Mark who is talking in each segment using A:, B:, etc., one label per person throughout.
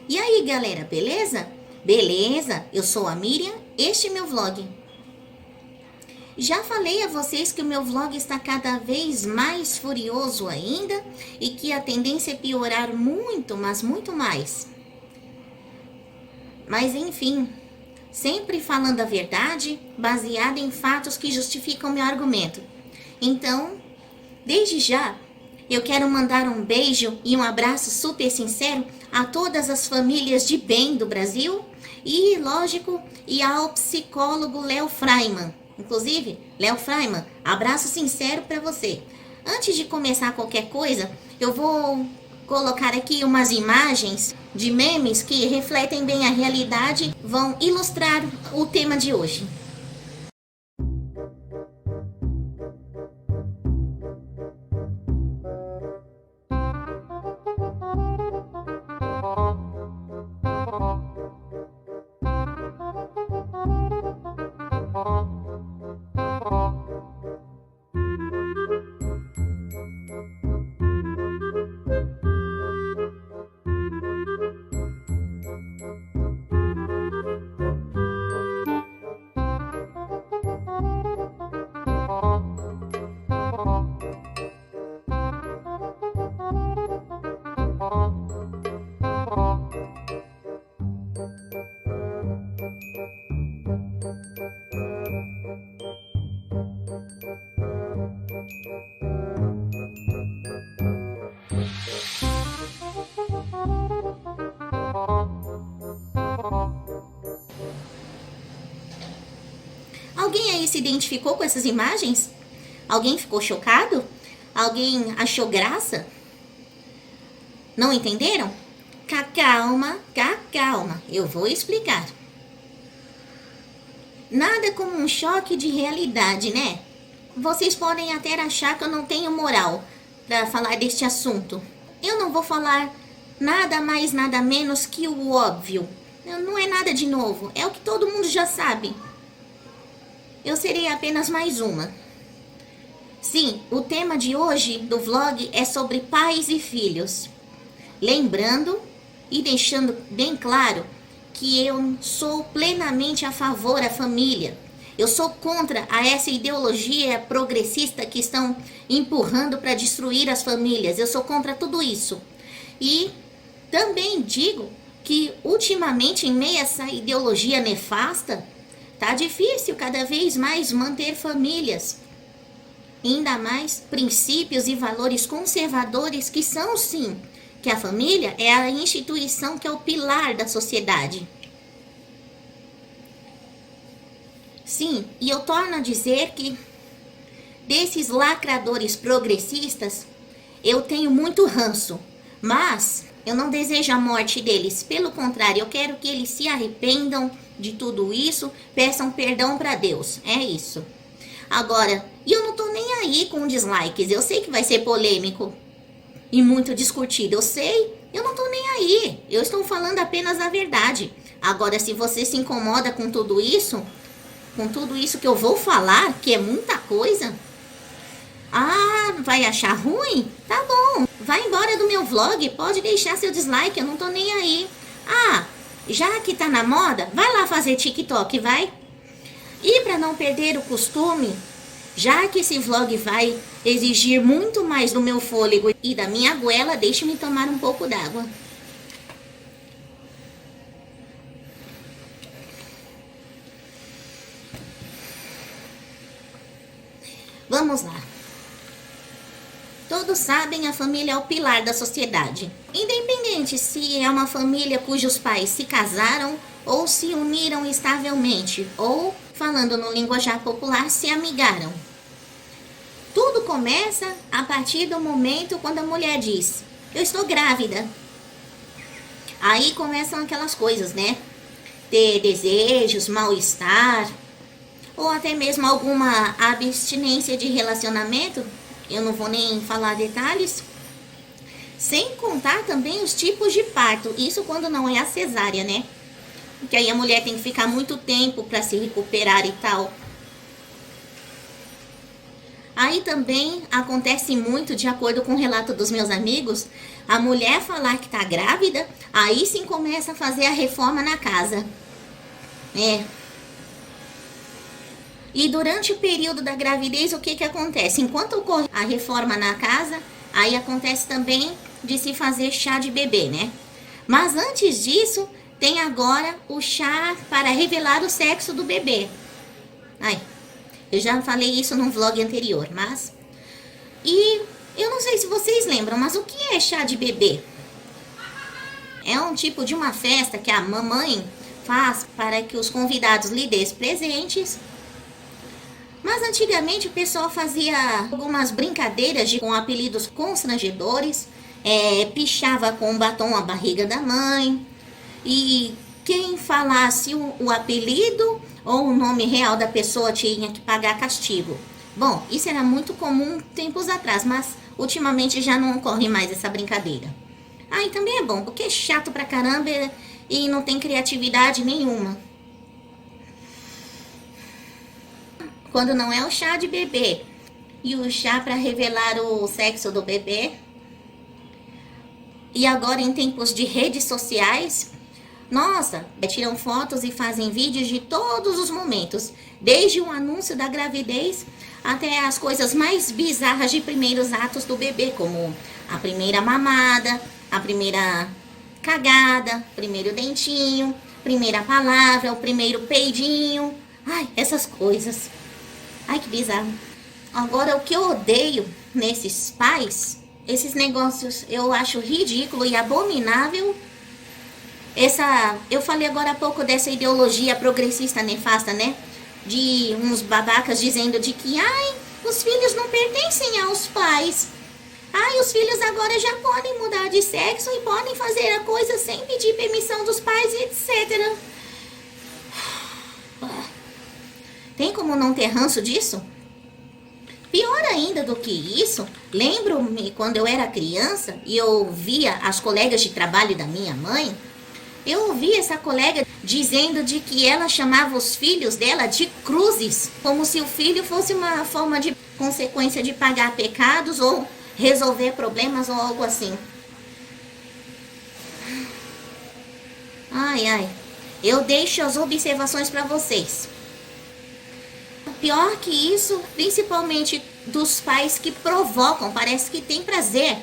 A: E aí, galera, beleza? Beleza, eu sou a Miriam, este é meu vlog. Já falei a vocês que o meu vlog está cada vez mais furioso ainda e que a tendência é piorar muito, mas muito mais. Mas enfim, sempre falando a verdade, baseada em fatos que justificam meu argumento. Então, desde já, eu quero mandar um beijo e um abraço super sincero a todas as famílias de bem do Brasil e, lógico, e ao psicólogo Léo Freiman. Inclusive, Léo Freiman, abraço sincero para você. Antes de começar qualquer coisa, eu vou colocar aqui umas imagens de memes que refletem bem a realidade, vão ilustrar o tema de hoje. Alguém aí se identificou com essas imagens? Alguém ficou chocado? Alguém achou graça? Não entenderam? Calma, eu vou explicar. Nada como um choque de realidade, né? Vocês podem até achar que eu não tenho moral para falar deste assunto. Eu não vou falar nada mais, nada menos que o óbvio. Não é nada de novo, é o que todo mundo já sabe. Eu serei apenas mais uma. Sim, o tema de hoje do vlog é sobre pais e filhos. Lembrando e deixando bem claro que eu sou plenamente a favor da família. Eu sou contra essa ideologia progressista que estão empurrando para destruir as famílias. Eu sou contra tudo isso. E também digo que ultimamente, em meio a essa ideologia nefasta, tá difícil cada vez mais manter famílias. Ainda mais princípios e valores conservadores que são, sim, que a família é a instituição que é o pilar da sociedade. Sim, e eu torno a dizer que desses lacradores progressistas eu tenho muito ranço, mas eu não desejo a morte deles. Pelo contrário, eu quero que eles se arrependam de tudo isso, peçam perdão para Deus. É isso. Agora, eu não tô nem aí com dislikes. Eu sei que vai ser polêmico e muito discutido. Eu sei, eu não tô nem aí. Eu estou falando apenas a verdade. Agora, se você se incomoda com tudo isso que eu vou falar, que é muita coisa, vai achar ruim? Tá bom, vai embora do meu vlog, pode deixar seu dislike, eu não tô nem aí. Já que tá na moda, vai lá fazer TikTok, vai. E para não perder o costume, já que esse vlog vai exigir muito mais do meu fôlego e da minha goela, deixe-me tomar um pouco d'água. Vamos lá. Todos sabem, a família é o pilar da sociedade. Independente se é uma família cujos pais se casaram ou se uniram estavelmente, ou, falando no linguajar popular, se amigaram. Tudo começa a partir do momento quando a mulher diz: eu estou grávida. Aí começam aquelas coisas, né? Ter desejos, mal-estar, ou até mesmo alguma abstinência de relacionamento. Eu não vou nem falar detalhes. Sem contar também os tipos de parto. Isso quando não é a cesárea, né? Porque aí a mulher tem que ficar muito tempo para se recuperar e tal. Aí também acontece muito, de acordo com o relato dos meus amigos, a mulher falar que tá grávida, aí sim começa a fazer a reforma na casa. É. E durante o período da gravidez, o que que acontece? Enquanto ocorre a reforma na casa, aí acontece também de se fazer chá de bebê, né? Mas antes disso, tem agora o chá para revelar o sexo do bebê. Ai, eu já falei isso num vlog anterior, mas... E eu não sei se vocês lembram, mas o que é chá de bebê? É um tipo de uma festa que a mamãe faz para que os convidados lhe dêem presentes. Mas antigamente o pessoal fazia algumas brincadeiras com apelidos constrangedores, pichava com batom a barriga da mãe, e quem falasse o apelido ou o nome real da pessoa tinha que pagar castigo. Bom, isso era muito comum tempos atrás, mas ultimamente já não ocorre mais essa brincadeira. Ah, e também é bom, porque é chato pra caramba e não tem criatividade nenhuma. Quando não é o chá de bebê e o chá para revelar o sexo do bebê. E agora em tempos de redes sociais, nossa, tiram fotos e fazem vídeos de todos os momentos, desde o anúncio da gravidez até as coisas mais bizarras de primeiros atos do bebê, como a primeira mamada, a primeira cagada, primeiro dentinho, primeira palavra, o primeiro peidinho. Ai, essas coisas. Ai, que bizarro. Agora, o que eu odeio nesses pais, esses negócios, eu acho ridículo e abominável. Eu falei agora há pouco dessa ideologia progressista nefasta, né? De uns babacas dizendo de que, ai, os filhos não pertencem aos pais. Ai, os filhos agora já podem mudar de sexo e podem fazer a coisa sem pedir permissão dos pais, etc. Tem como não ter ranço disso? Pior ainda do que isso, lembro-me quando eu era criança e eu via as colegas de trabalho da minha mãe, eu ouvi essa colega dizendo de que ela chamava os filhos dela de cruzes, como se o filho fosse uma forma de consequência de pagar pecados ou resolver problemas ou algo assim. Ai, ai, eu deixo as observações para vocês. Pior que isso, principalmente dos pais que provocam, parece que tem prazer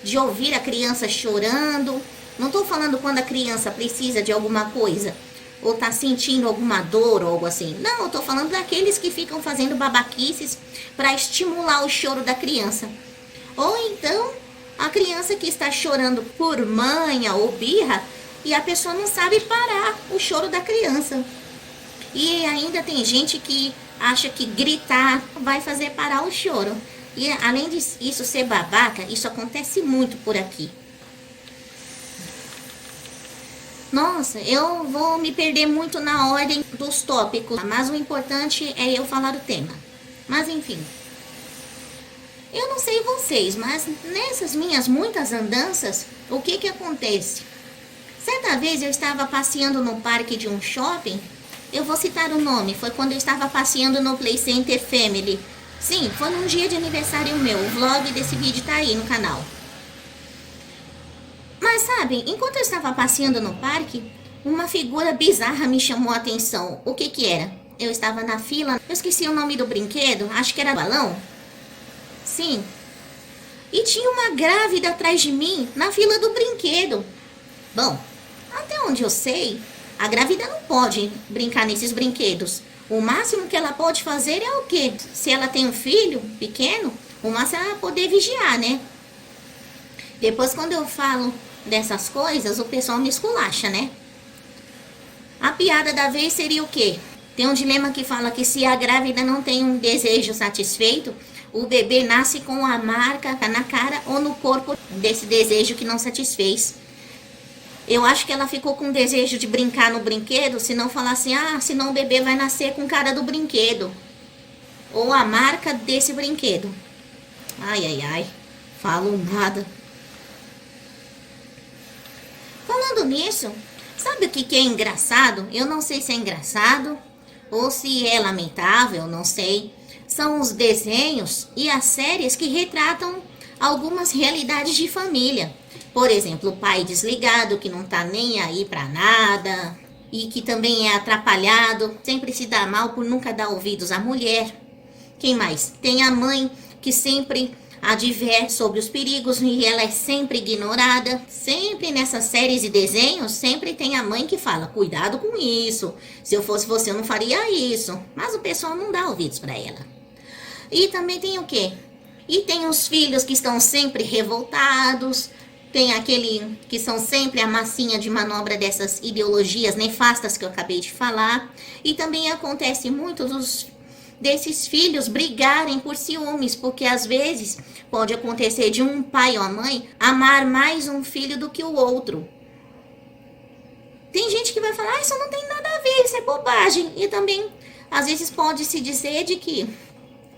A: de ouvir a criança chorando. Não estou falando quando a criança precisa de alguma coisa ou está sentindo alguma dor ou algo assim. Não, eu estou falando daqueles que ficam fazendo babaquices para estimular o choro da criança. Ou então, a criança que está chorando por manha ou birra e a pessoa não sabe parar o choro da criança. E ainda tem gente que acha que gritar vai fazer parar o choro. E além disso ser babaca, isso acontece muito por aqui. Nossa, eu vou me perder muito na ordem dos tópicos, mas o importante é eu falar o tema. Mas enfim, eu não sei vocês, mas nessas minhas muitas andanças, o que acontece? Certa vez eu estava passeando no parque de um shopping. Eu vou citar o nome, foi quando eu estava passeando no Play Center Family. Sim, foi num dia de aniversário meu, o vlog desse vídeo tá aí no canal. Mas sabe, enquanto eu estava passeando no parque, uma figura bizarra me chamou a atenção. O que era? Eu estava na fila, eu esqueci o nome do brinquedo, acho que era balão. Sim. E tinha uma grávida atrás de mim, na fila do brinquedo. Bom, até onde eu sei, a grávida não pode brincar nesses brinquedos. O máximo que ela pode fazer é o quê? Se ela tem um filho pequeno, o máximo é ela poder vigiar, né? Depois, quando eu falo dessas coisas, o pessoal me esculacha, né? A piada da vez seria o quê? Tem um dilema que fala que se a grávida não tem um desejo satisfeito, o bebê nasce com a marca na cara ou no corpo desse desejo que não satisfez. Eu acho que ela ficou com desejo de brincar no brinquedo, se não falar assim, senão o bebê vai nascer com cara do brinquedo. Ou a marca desse brinquedo. Ai, ai, ai. Falo nada. Falando nisso, sabe o que é engraçado? Eu não sei se é engraçado ou se é lamentável, não sei. São os desenhos e as séries que retratam algumas realidades de família. Por exemplo, o pai desligado, que não tá nem aí pra nada e que também é atrapalhado, sempre se dá mal por nunca dar ouvidos à mulher. Quem mais? Tem a mãe que sempre adverte sobre os perigos e ela é sempre ignorada. Sempre nessas séries e desenhos, sempre tem a mãe que fala, cuidado com isso, se eu fosse você eu não faria isso. Mas o pessoal não dá ouvidos para ela. E também tem o quê? E tem os filhos que estão sempre revoltados, tem aquele que são sempre a massinha de manobra dessas ideologias nefastas que eu acabei de falar. E também acontece muito desses filhos brigarem por ciúmes, porque às vezes pode acontecer de um pai ou a mãe amar mais um filho do que o outro. Tem gente que vai falar, isso não tem nada a ver, isso é bobagem. E também, às vezes pode se dizer de que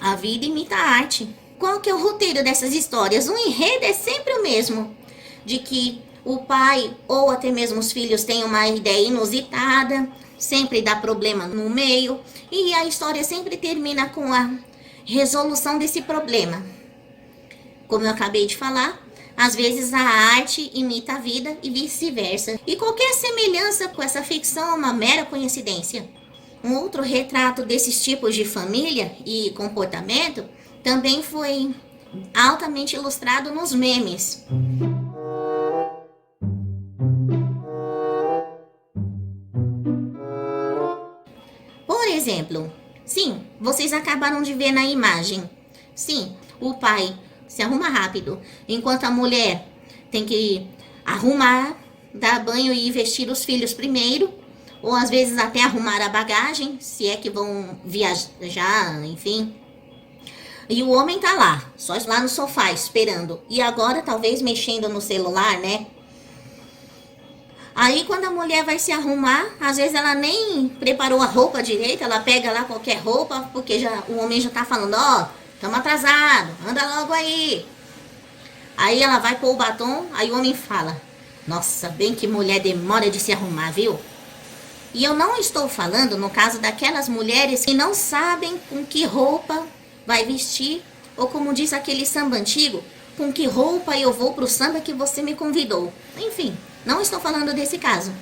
A: a vida imita a arte. Qual que é o roteiro dessas histórias? O enredo é sempre o mesmo, de que o pai ou até mesmo os filhos têm uma ideia inusitada, sempre dá problema no meio, e a história sempre termina com a resolução desse problema. Como eu acabei de falar, às vezes a arte imita a vida e vice-versa. E qualquer semelhança com essa ficção é uma mera coincidência. Um outro retrato desses tipos de família e comportamento também foi altamente ilustrado nos memes. Por exemplo, sim, vocês acabaram de ver na imagem. Sim, o pai se arruma rápido, enquanto a mulher tem que arrumar, dar banho e vestir os filhos primeiro, ou às vezes até arrumar a bagagem, se é que vão viajar, enfim. E o homem tá lá, só lá no sofá esperando. E agora talvez mexendo no celular, né? Aí quando a mulher vai se arrumar, às vezes ela nem preparou a roupa direito, ela pega lá qualquer roupa, porque o homem já tá falando, ó, estamos atrasados, anda logo aí. Aí ela vai pôr o batom, aí o homem fala, nossa, bem que mulher demora de se arrumar, viu? E eu não estou falando no caso daquelas mulheres que não sabem com que roupa vai vestir, ou como diz aquele samba antigo, com que roupa eu vou pro samba que você me convidou. Enfim, não estou falando desse caso.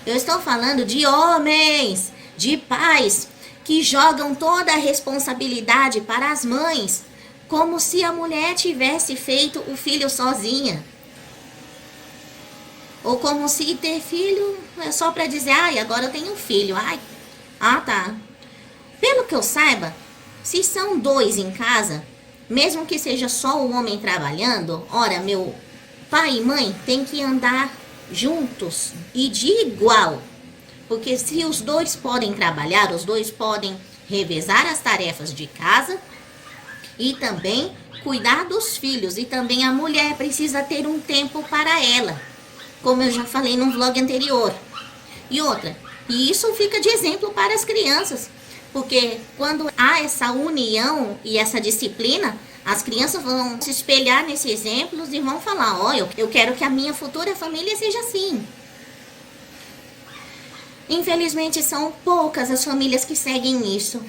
A: Eu estou falando de homens, de pais, que jogam toda a responsabilidade para as mães, como se a mulher tivesse feito o filho sozinha. Ou como se ter filho é só para dizer, ai, agora eu tenho um filho. Ai, tá. Pelo que eu saiba, se são dois em casa, mesmo que seja só o homem trabalhando, ora, meu pai e mãe tem que andar juntos e de igual. Porque se os dois podem trabalhar, os dois podem revezar as tarefas de casa e também cuidar dos filhos. E também a mulher precisa ter um tempo para ela, como eu já falei num vlog anterior. E outra, e isso fica de exemplo para as crianças, porque quando há essa união e essa disciplina, as crianças vão se espelhar nesses exemplos e vão falar, ó, eu quero que a minha futura família seja assim. Infelizmente são poucas as famílias que seguem isso.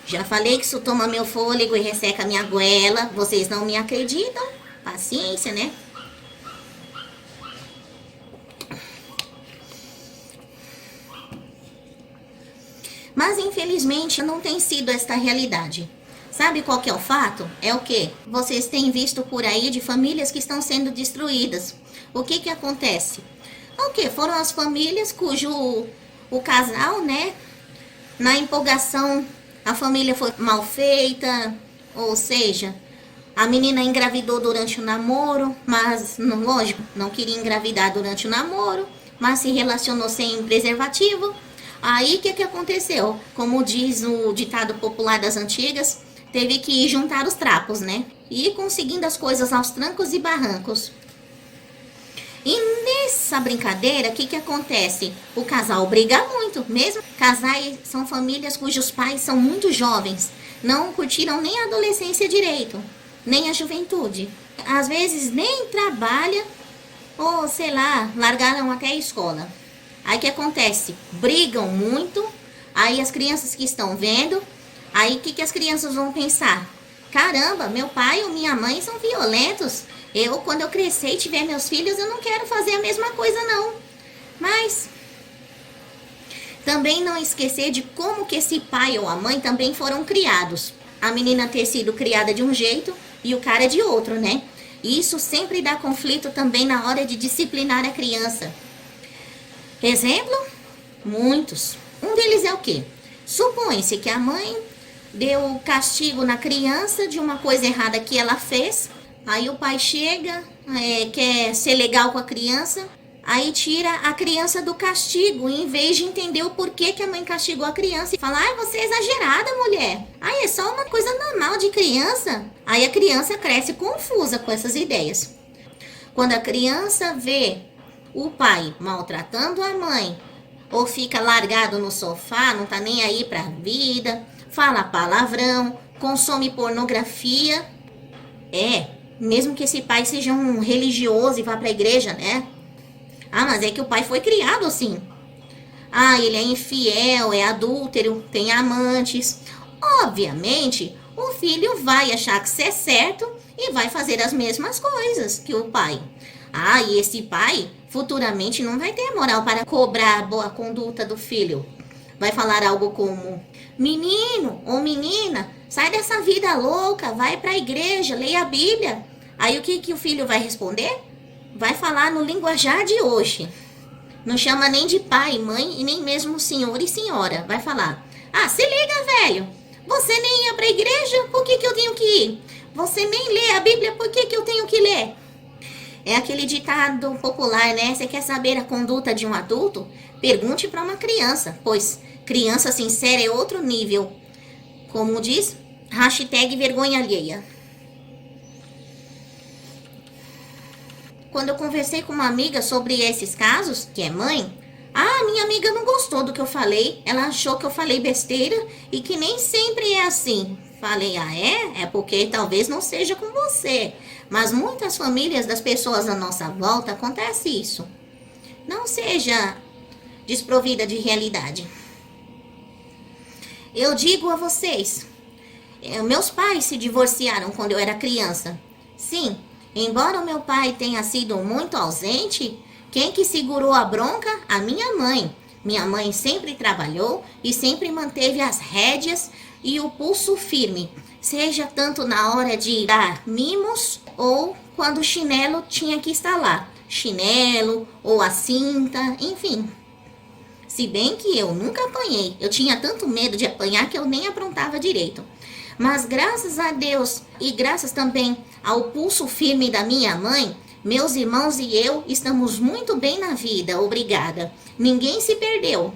A: Já falei que isso toma meu fôlego e resseca minha goela. Vocês não me acreditam? Paciência, né? Mas infelizmente não tem sido esta realidade. Sabe qual que é o fato? É o quê? Vocês têm visto por aí de famílias que estão sendo destruídas. O que acontece? O quê? Foram as famílias cujo o casal, né, na empolgação, a família foi mal feita, ou seja, a menina engravidou durante o namoro, mas, lógico, não queria engravidar durante o namoro, mas se relacionou sem preservativo. Aí o que aconteceu? Como diz o ditado popular das antigas, teve que juntar os trapos, né? E ir conseguindo as coisas aos trancos e barrancos. E nessa brincadeira, o que acontece? O casal briga muito, mesmo casais são famílias cujos pais são muito jovens, não curtiram nem a adolescência direito, nem a juventude. Às vezes nem trabalha Ou, sei lá, largaram até a escola. Aí o que acontece? Brigam muito, aí as crianças que estão vendo, aí o que as crianças vão pensar? Caramba, meu pai ou minha mãe são violentos. Quando eu crescer e tiver meus filhos, eu não quero fazer a mesma coisa não. Mas também não esquecer de como que esse pai ou a mãe também foram criados. A menina ter sido criada de um jeito e o cara de outro, né? E isso sempre dá conflito também na hora de disciplinar a criança. Exemplo? Muitos. Um deles é o quê? Supõe-se que a mãe deu castigo na criança de uma coisa errada que ela fez. Aí o pai chega, quer ser legal com a criança, aí tira a criança do castigo, em vez de entender o porquê que a mãe castigou a criança. E fala, ai, você é exagerada, mulher. Ai, é só uma coisa normal de criança. Aí a criança cresce confusa com essas ideias. Quando a criança vê o pai maltratando a mãe, ou fica largado no sofá, não tá nem aí pra vida, fala palavrão, consome pornografia, mesmo que esse pai seja um religioso e vá pra igreja, né? Ah, mas é que o pai foi criado assim. Ah, ele é infiel, é adúltero, tem amantes. Obviamente, o filho vai achar que isso é certo e vai fazer as mesmas coisas que o pai. Ah, e esse pai futuramente não vai ter moral para cobrar a boa conduta do filho. Vai falar algo como, menino ou menina, sai dessa vida louca, vai para a igreja, leia a Bíblia. Aí o que o filho vai responder? Vai falar no linguajar de hoje. Não chama nem de pai, mãe e nem mesmo senhor e senhora. Vai falar, ah, se liga, velho. Você nem ia para a igreja, por que eu tenho que ir? Você nem lê a Bíblia, por que eu tenho que ler? É aquele ditado popular, né? Você quer saber a conduta de um adulto? Pergunte para uma criança, pois criança sincera é outro nível. Como diz, hashtag vergonha alheia. Quando eu conversei com uma amiga sobre esses casos, que é mãe, minha amiga não gostou do que eu falei. Ela achou que eu falei besteira e que nem sempre é assim. Falei, é? É porque talvez não seja com você. Mas muitas famílias das pessoas à nossa volta acontece isso. Não seja desprovida de realidade. Eu digo a vocês, meus pais se divorciaram quando eu era criança. Sim, embora o meu pai tenha sido muito ausente, quem que segurou a bronca? A minha mãe. Minha mãe sempre trabalhou e sempre manteve as rédeas e o pulso firme, seja tanto na hora de dar mimos ou quando o chinelo tinha que estar lá. Chinelo ou a cinta, enfim. Se bem que eu nunca apanhei, eu tinha tanto medo de apanhar que eu nem aprontava direito. Mas graças a Deus e graças também ao pulso firme da minha mãe, meus irmãos e eu estamos muito bem na vida, obrigada. Ninguém se perdeu.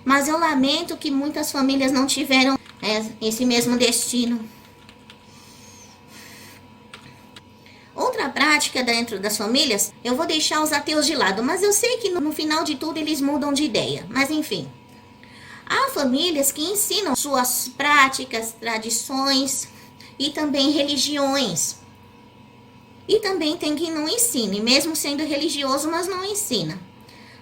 A: Mas eu lamento que muitas famílias não tiveram esse mesmo destino. Outra prática dentro das famílias, eu vou deixar os ateus de lado, mas eu sei que no final de tudo eles mudam de ideia. Mas enfim, há famílias que ensinam suas práticas, tradições e também religiões. E também tem quem não ensine, mesmo sendo religioso, mas não ensina.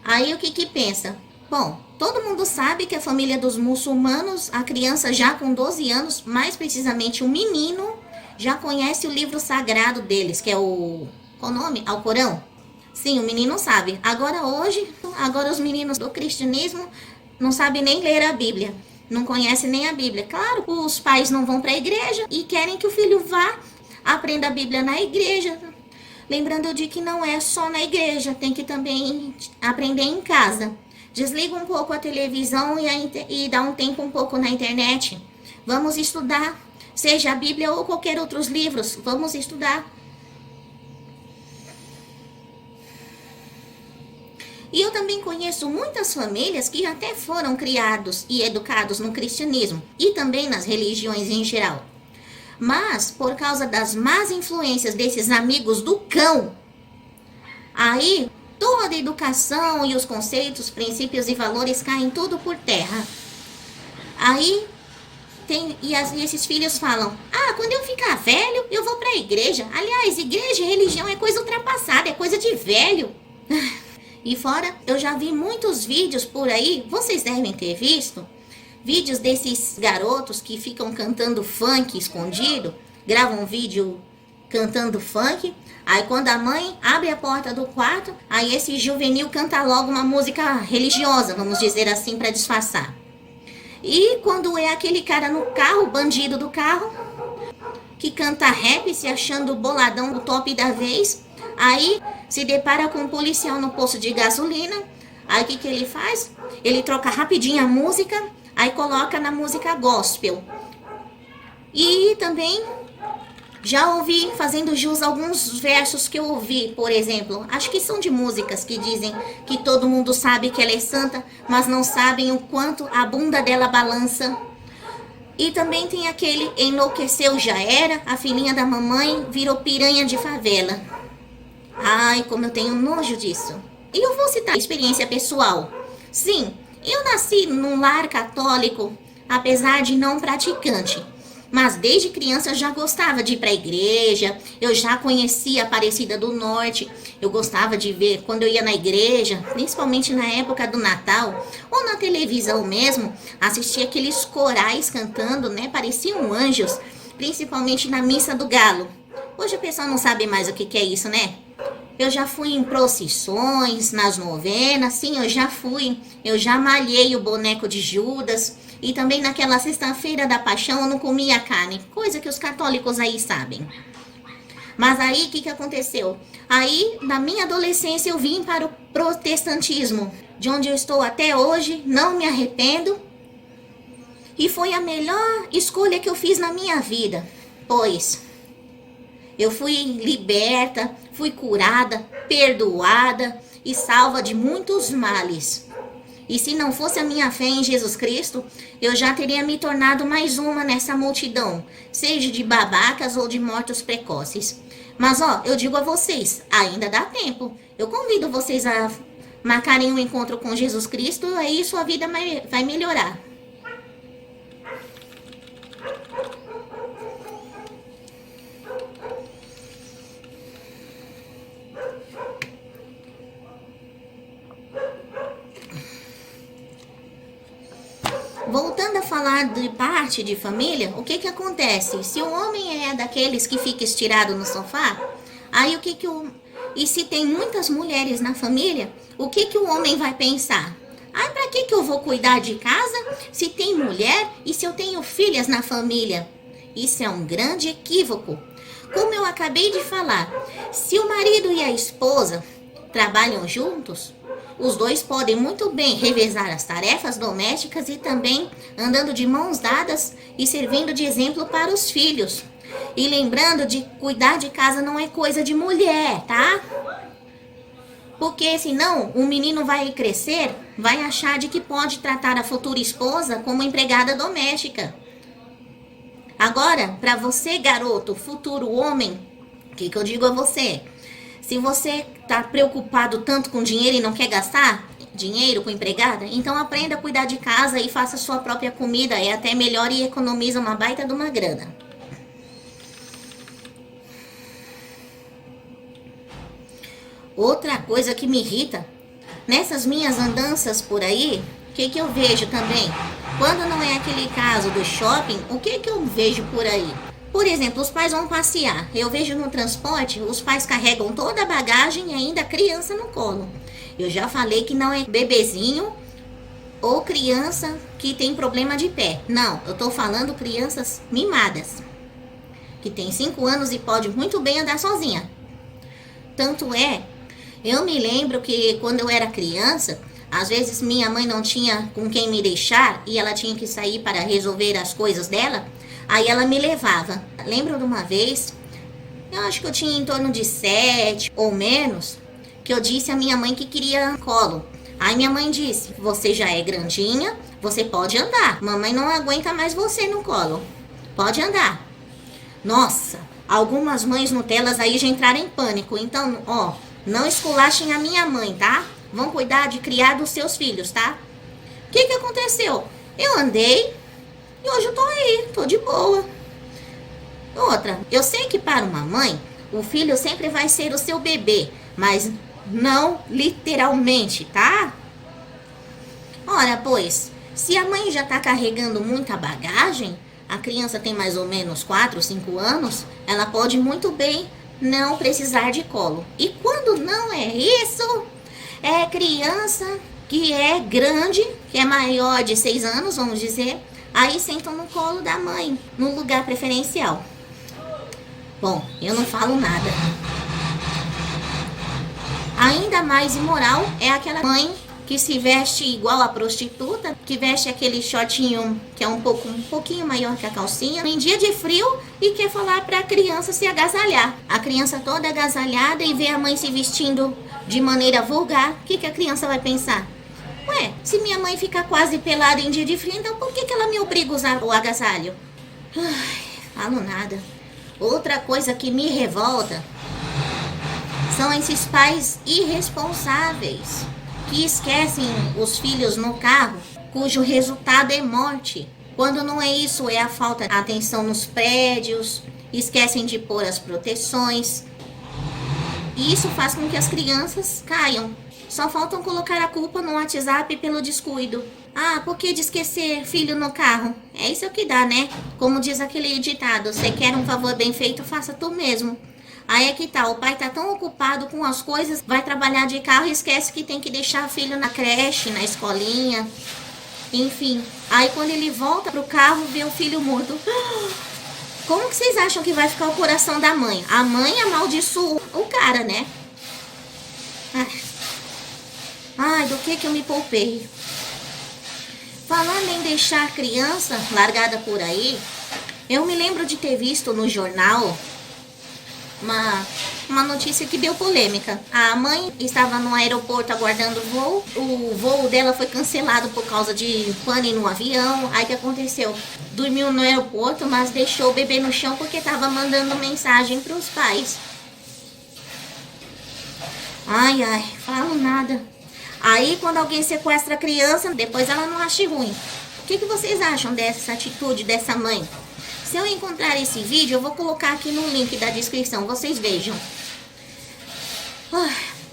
A: Aí o que pensa? Bom, todo mundo sabe que a família dos muçulmanos, a criança já com 12 anos, mais precisamente o menino, já conhece o livro sagrado deles, que é qual o nome? Alcorão? Sim, o menino sabe. Agora os meninos do cristianismo não sabem nem ler a Bíblia. Não conhecem nem a Bíblia. Claro, os pais não vão para a igreja e querem que o filho vá, aprenda a Bíblia na igreja. Lembrando de que não é só na igreja, tem que também aprender em casa. Desliga um pouco a televisão e dá um tempo um pouco na internet. Vamos estudar, seja a Bíblia ou qualquer outros livros, vamos estudar. E eu também conheço muitas famílias que até foram criados e educados no cristianismo e também nas religiões em geral. Mas, por causa das más influências desses amigos do cão, aí toda a educação e os conceitos, princípios e valores caem tudo por terra. Aí, esses filhos falam, quando eu ficar velho, eu vou para a igreja. Aliás, igreja e religião é coisa ultrapassada, é coisa de velho. E fora, eu já vi muitos vídeos por aí, vocês devem ter visto, vídeos desses garotos que ficam cantando funk escondido, gravam um vídeo cantando funk, aí quando a mãe abre a porta do quarto, aí esse juvenil canta logo uma música religiosa, vamos dizer assim, para disfarçar. E quando é aquele cara no carro, bandido do carro, que canta rap se achando boladão, o top da vez, aí se depara com um policial no posto de gasolina, aí o que ele faz? Ele troca rapidinho a música, aí coloca na música gospel. E também já ouvi, fazendo jus a alguns versos que eu ouvi, por exemplo, acho que são de músicas que dizem que todo mundo sabe que ela é santa, mas não sabem o quanto a bunda dela balança. E também tem aquele enlouqueceu já era, a filhinha da mamãe virou piranha de favela. Ai, como eu tenho nojo disso. E eu vou citar experiência pessoal. Sim, eu nasci num lar católico, apesar de não praticante. Mas desde criança eu já gostava de ir para a igreja, eu já conhecia a Aparecida do Norte, eu gostava de ver quando eu ia na igreja, principalmente na época do Natal, ou na televisão mesmo, assistia aqueles corais cantando, né? Pareciam anjos, principalmente na Missa do Galo. Hoje o pessoal não sabe mais o que é isso, né? Eu já fui em procissões, nas novenas, sim, eu já malhei o boneco de Judas, e também naquela sexta-feira da paixão eu não comia carne, coisa que os católicos aí sabem. Mas aí, o que aconteceu? Aí, na minha adolescência, eu vim para o protestantismo, de onde eu estou até hoje, não me arrependo, e foi a melhor escolha que eu fiz na minha vida, pois eu fui liberta, fui curada, perdoada e salva de muitos males. E se não fosse a minha fé em Jesus Cristo, eu já teria me tornado mais uma nessa multidão, seja de babacas ou de mortos precoces. Mas eu digo a vocês, ainda dá tempo. Eu convido vocês a marcarem um encontro com Jesus Cristo, aí sua vida vai melhorar. Voltando a falar de parte de família, o que acontece? Se o homem é daqueles que fica estirado no sofá, aí E se tem muitas mulheres na família, o que o homem vai pensar? Ah, pra que eu vou cuidar de casa se tem mulher e se eu tenho filhas na família? Isso é um grande equívoco. Como eu acabei de falar, se o marido e a esposa trabalham juntos, os dois podem muito bem revezar as tarefas domésticas e também andando de mãos dadas e servindo de exemplo para os filhos. E lembrando de cuidar de casa não é coisa de mulher, tá? Porque senão o menino vai crescer, vai achar de que pode tratar a futura esposa como empregada doméstica. Agora, para você, garoto, futuro homem, o que eu digo a você? Se você está preocupado tanto com dinheiro e não quer gastar dinheiro com empregada, então aprenda a cuidar de casa e faça sua própria comida. É até melhor e economiza uma baita de uma grana. Outra coisa que me irrita, nessas minhas andanças por aí, o que eu vejo também? Quando não é aquele caso do shopping, o que eu vejo por aí? Por exemplo, os pais vão passear. Eu vejo no transporte, os pais carregam toda a bagagem e ainda a criança no colo. Eu já falei que não é bebezinho ou criança que tem problema de pé. Não, eu tô falando crianças mimadas, que tem 5 anos e pode muito bem andar sozinha. Tanto é, eu me lembro que quando eu era criança, às vezes minha mãe não tinha com quem me deixar e ela tinha que sair para resolver as coisas dela. Aí ela me levava. Lembro de uma vez, eu acho que eu tinha em torno de 7 ou menos, que eu disse à minha mãe que queria colo. Aí minha mãe disse, você já é grandinha, você pode andar. Mamãe não aguenta mais você no colo. Pode andar. Nossa, algumas mães Nutelas aí já entraram em pânico. Então, não esculachem a minha mãe, tá? Vão cuidar de criar dos seus filhos, tá? O que aconteceu? Eu andei e hoje eu tô aí, tô de boa. Outra, eu sei que para uma mãe, o filho sempre vai ser o seu bebê, mas Não literalmente, tá? Ora, pois, se a mãe já tá carregando muita bagagem, a criança tem mais ou menos 4, 5 anos, ela pode muito bem não precisar de colo. E quando não é isso, é criança que é grande, que é maior de 6 anos, vamos dizer, aí sentam no colo da mãe, no lugar preferencial. Bom, eu não falo nada. Ainda mais imoral é aquela mãe que se veste igual a prostituta, que veste aquele shortinho que é um pouquinho maior que a calcinha, em dia de frio, e quer falar para a criança se agasalhar. A criança toda agasalhada e vê a mãe se vestindo de maneira vulgar, o que a criança vai pensar? Ué, se minha mãe fica quase pelada em dia de frio, então por que ela me obriga a usar o agasalho? Ai, falo nada. Outra coisa que me revolta são esses pais irresponsáveis que esquecem os filhos no carro, cujo resultado é morte. Quando não é isso, é a falta de atenção nos prédios, esquecem de pôr as proteções. E isso faz com que as crianças caiam. Só faltam colocar a culpa no WhatsApp pelo descuido. Ah, por que de esquecer filho no carro? É isso que dá, né? Como diz aquele ditado, você quer um favor bem feito, faça tu mesmo. Aí é que tá, o pai tá tão ocupado com as coisas, vai trabalhar de carro e esquece que tem que deixar o filho na creche, na escolinha, enfim. Aí quando ele volta pro carro, vê o filho morto. Como que vocês acham que vai ficar o coração da mãe? A mãe amaldiçoou o cara, né? Ai, do que eu me poupei? Falando em deixar criança largada por aí, eu me lembro de ter visto no jornal uma notícia que deu polêmica. A mãe estava no aeroporto aguardando o voo dela foi cancelado por causa de pane no avião. Aí o que aconteceu? Dormiu no aeroporto, mas deixou o bebê no chão porque estava mandando mensagem para os pais. Ai, falo nada. Aí quando alguém sequestra a criança, depois ela não acha ruim. O que vocês acham dessa atitude dessa mãe? Se eu encontrar esse vídeo, eu vou colocar aqui no link da descrição, vocês vejam.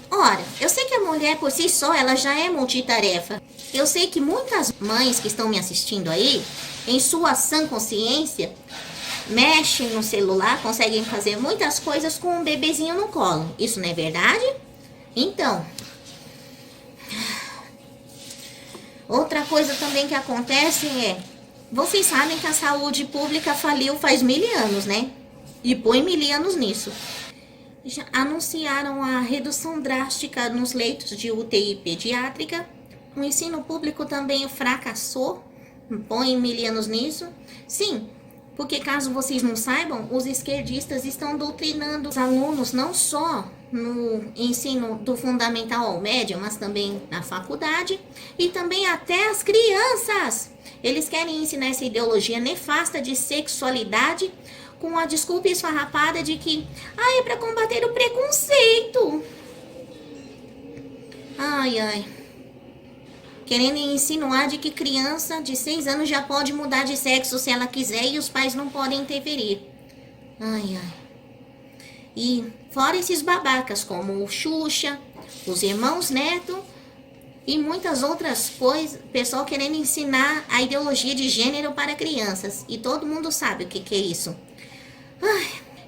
A: Ora, eu sei que a mulher por si só, ela já é multitarefa. Eu sei que muitas mães que estão me assistindo aí, em sua sã consciência, mexem no celular, conseguem fazer muitas coisas com um bebezinho no colo. Isso não é verdade? Então, outra coisa também que acontece é, vocês sabem que a saúde pública faliu faz 1000 anos, né? E põe 1000 anos nisso. Já anunciaram a redução drástica nos leitos de UTI pediátrica. O ensino público também fracassou. Põe 1000 anos nisso. Sim, porque caso vocês não saibam, os esquerdistas estão doutrinando os alunos não só no ensino do fundamental ao médio, mas também na faculdade e também até as crianças. Eles querem ensinar essa ideologia nefasta de sexualidade com a desculpa esfarrapada de que é para combater o preconceito. Querendo insinuar de que criança de 6 anos já pode mudar de sexo se ela quiser e os pais não podem interferir. E fora esses babacas como o Xuxa, os irmãos Neto e muitas outras coisas, pessoal querendo ensinar a ideologia de gênero para crianças. E todo mundo sabe o que é isso.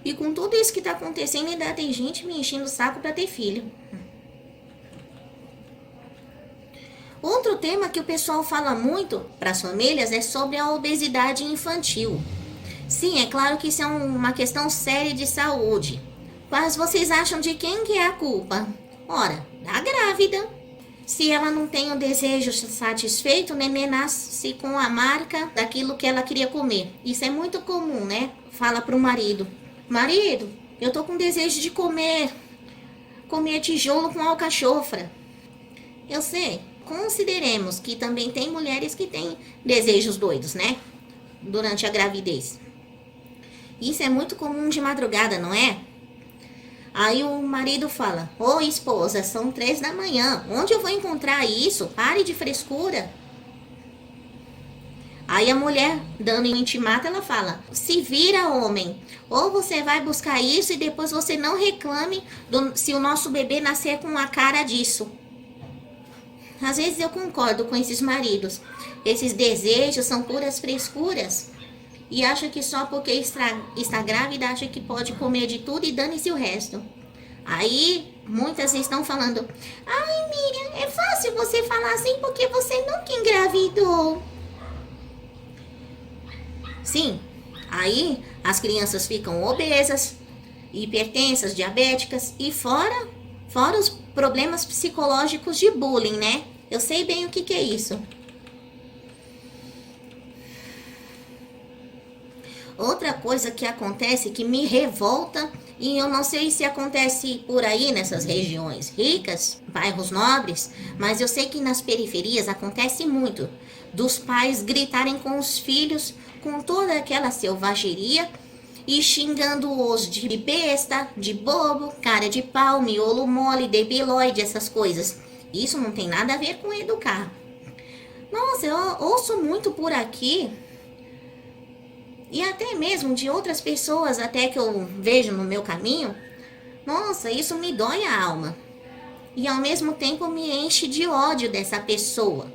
A: E com tudo isso que está acontecendo, ainda tem gente me enchendo o saco para ter filho. Outro tema que o pessoal fala muito para as famílias é sobre a obesidade infantil. Sim, é claro que isso é uma questão séria de saúde. Mas vocês acham de quem que é a culpa? Ora, da grávida. Se ela não tem o desejo satisfeito, o neném nasce com a marca daquilo que ela queria comer. Isso é muito comum, né? Fala pro marido. Marido, eu tô com desejo de comer tijolo com alcachofra. Eu sei. Consideremos que também tem mulheres que têm desejos doidos, né? Durante a gravidez. Isso é muito comum de madrugada, não é? Aí o marido fala, ô esposa, são 3 da manhã, onde eu vou encontrar isso? Pare de frescura. Aí a mulher, dando um intimato, ela fala: se vira, homem, ou você vai buscar isso e depois você não reclame se o nosso bebê nascer com a cara disso. Às vezes eu concordo com esses maridos. Esses desejos são puras frescuras. E acha que só porque está grávida, acha que pode comer de tudo e dane-se o resto. Aí, muitas estão falando: ai, Miriam, é fácil você falar assim porque você nunca engravidou. Sim, aí as crianças ficam obesas, hipertensas, diabéticas e fora os problemas psicológicos de bullying, né? Eu sei bem o que é isso. Outra coisa que acontece que me revolta, e eu não sei se acontece por aí nessas regiões ricas, bairros nobres, mas eu sei que nas periferias acontece muito, dos pais gritarem com os filhos com toda aquela selvageria e xingando-os de besta, de bobo, cara de pau, miolo mole, debilóide, essas coisas. Isso não tem nada a ver com educar. Nossa, eu ouço muito por aqui, e até mesmo de outras pessoas até que eu vejo no meu caminho. Nossa, isso me dói a alma. E ao mesmo tempo me enche de ódio dessa pessoa.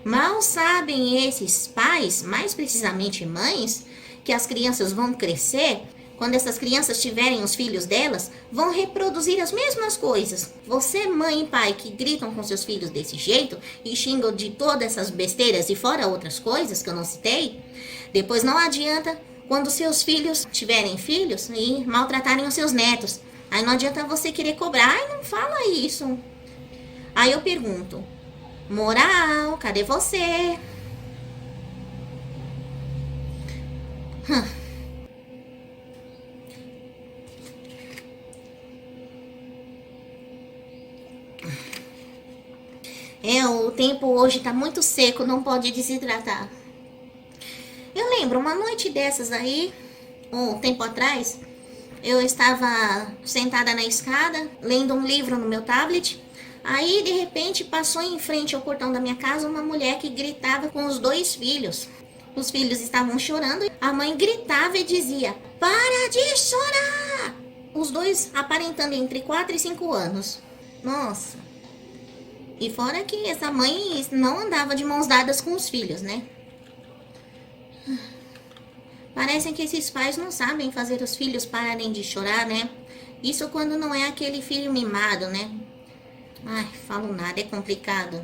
A: Mal sabem esses pais, mais precisamente mães, que as crianças vão crescer. Quando essas crianças tiverem os filhos delas, vão reproduzir as mesmas coisas. Você, mãe e pai, que gritam com seus filhos desse jeito e xingam de todas essas besteiras e fora outras coisas que eu não citei, depois não adianta quando seus filhos tiverem filhos e maltratarem os seus netos. Aí não adianta você querer cobrar. Ai, não fala isso. Aí eu pergunto: moral, cadê você? O tempo hoje tá muito seco, não pode desidratar. Eu lembro, uma noite dessas aí, um tempo atrás, eu estava sentada na escada, lendo um livro no meu tablet. Aí, de repente, passou em frente ao portão da minha casa uma mulher que gritava com os 2 filhos. Os filhos estavam chorando, a mãe gritava e dizia: para de chorar! Os 2 aparentando entre 4 e 5 anos. Nossa! E fora que essa mãe não andava de mãos dadas com os filhos, né? Parece que esses pais não sabem fazer os filhos pararem de chorar, né? Isso quando não é aquele filho mimado, né? Ai, falo nada, é complicado.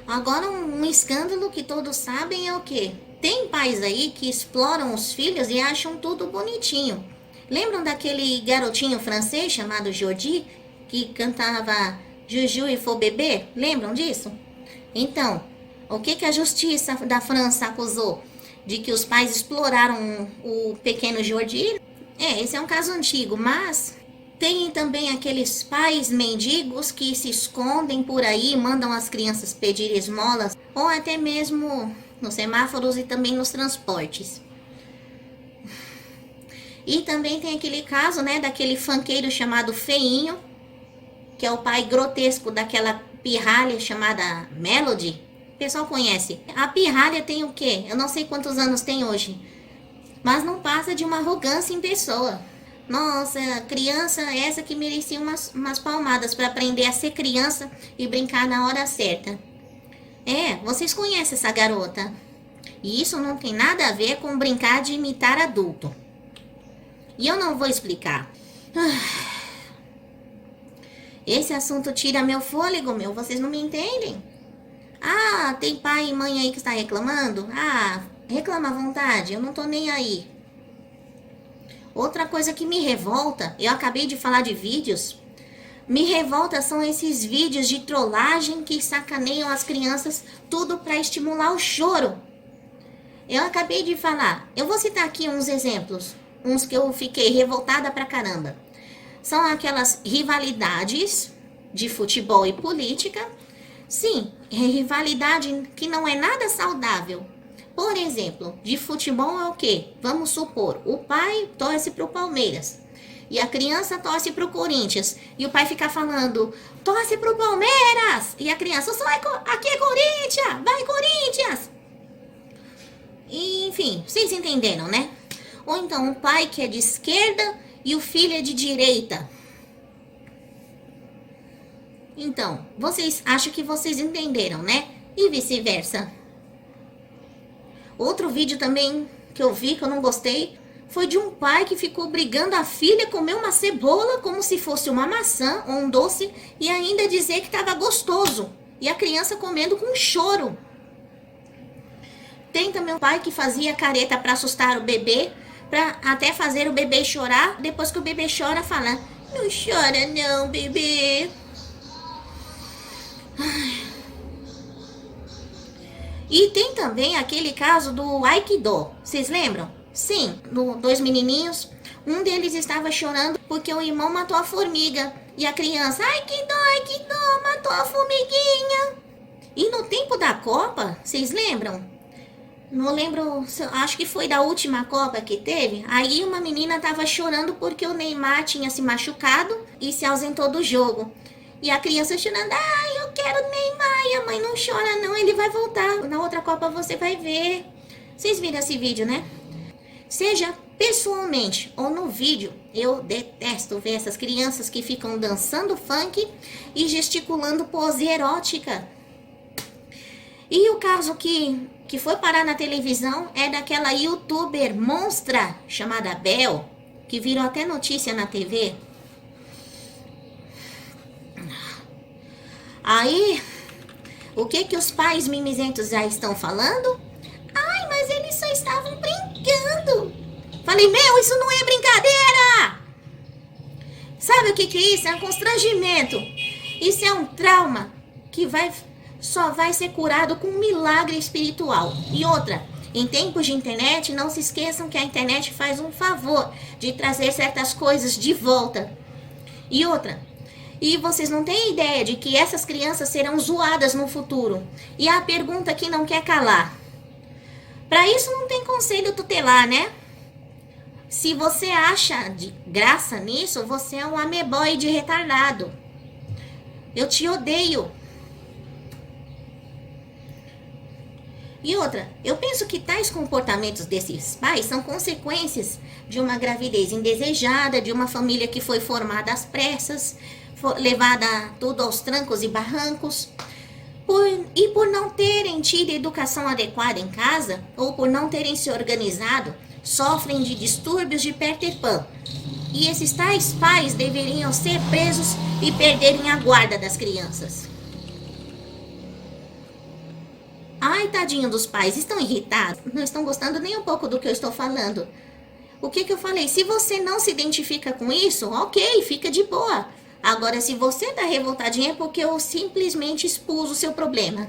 A: Agora, um escândalo que todos sabem é o quê? Tem pais aí que exploram os filhos e acham tudo bonitinho. Lembram daquele garotinho francês chamado Jordi, que cantava Juju e Faux Bébé? Lembram disso? Então, o que a justiça da França acusou? De que os pais exploraram o pequeno Jordi? Esse é um caso antigo, mas tem também aqueles pais mendigos que se escondem por aí, mandam as crianças pedir esmolas, ou até mesmo nos semáforos e também nos transportes. E também tem aquele caso, né, daquele funkeiro chamado Feinho, que é o pai grotesco daquela pirralha chamada Melody. O pessoal conhece. A pirralha tem o quê? Eu não sei quantos anos tem hoje, mas não passa de uma arrogância em pessoa. Nossa, criança essa que merecia umas palmadas para aprender a ser criança e brincar na hora certa. Vocês conhecem essa garota. E isso não tem nada a ver com brincar de imitar adulto. E eu não vou explicar. Esse assunto tira meu fôlego, vocês não me entendem? Tem pai e mãe aí que está reclamando? Reclama à vontade, eu não tô nem aí. Outra coisa que me revolta, eu acabei de falar de vídeos, me revolta são esses vídeos de trollagem que sacaneiam as crianças, tudo para estimular o choro. Eu acabei de falar, eu vou citar aqui uns exemplos, uns que eu fiquei revoltada pra caramba. São aquelas rivalidades de futebol e política. Sim, rivalidade que não é nada saudável. Por exemplo, de futebol é o quê? Vamos supor, o pai torce para o Palmeiras. e a criança torce pro Corinthians, e o pai fica falando, torce pro Palmeiras, e a criança, só aqui é Corinthians, vai Corinthians. E, enfim, vocês entenderam, né? Ou então o pai que é de esquerda e o filho é de direita. Então, vocês acham que vocês entenderam, né? E vice-versa. Outro vídeo também que eu vi que eu não gostei foi de um pai que ficou brigando a filha comer uma cebola como se fosse uma maçã ou um doce e ainda dizer que estava gostoso. E a criança comendo com choro. Tem também um pai que fazia careta para assustar o bebê, para até fazer o bebê chorar. Depois que o bebê chora, fala, não chora não, bebê. E tem também aquele caso do Aikido, vocês lembram? Sim, dois menininhos, um deles estava chorando porque o irmão matou a formiga. E a criança, Aikido, Aikido, matou a formiguinha. E no tempo da Copa, vocês lembram? Não lembro, acho que foi da última Copa que teve. Aí uma menina estava chorando porque o Neymar tinha se machucado e se ausentou do jogo. E a criança chorando, eu quero Neymar. E a mãe, não chora não, ele vai voltar. Na outra Copa você vai ver. Vocês viram esse vídeo, né? Seja pessoalmente ou no vídeo, eu detesto ver essas crianças que ficam dançando funk e gesticulando pose erótica. E o caso que foi parar na televisão é daquela youtuber monstra chamada Bel, que virou até notícia na TV. Aí, o que os pais mimizentos já estão falando? Ai, mas eles só estavam brincando. Falei, isso não é brincadeira. Sabe o que é isso? É um constrangimento. Isso é um trauma que só vai ser curado com um milagre espiritual. E outra, em tempos de internet, não se esqueçam que a internet faz um favor de trazer certas coisas de volta. E outra, e vocês não têm ideia de que essas crianças serão zoadas no futuro. E a pergunta que não quer calar. Para isso não tem conselho tutelar, né? Se você acha de graça nisso, você é um ameboide retardado. Eu te odeio. E outra, eu penso que tais comportamentos desses pais são consequências de uma gravidez indesejada, de uma família que foi formada às pressas, levada tudo aos trancos e barrancos, por não terem tido educação adequada em casa, ou por não terem se organizado, sofrem de distúrbios de Peter Pan. E esses tais pais deveriam ser presos e perderem a guarda das crianças. Ai, tadinho dos pais, estão irritados, não estão gostando nem um pouco do que eu estou falando. O que eu falei? Se você não se identifica com isso, ok, fica de boa. Agora, se você tá revoltadinho é porque eu simplesmente expus o seu problema.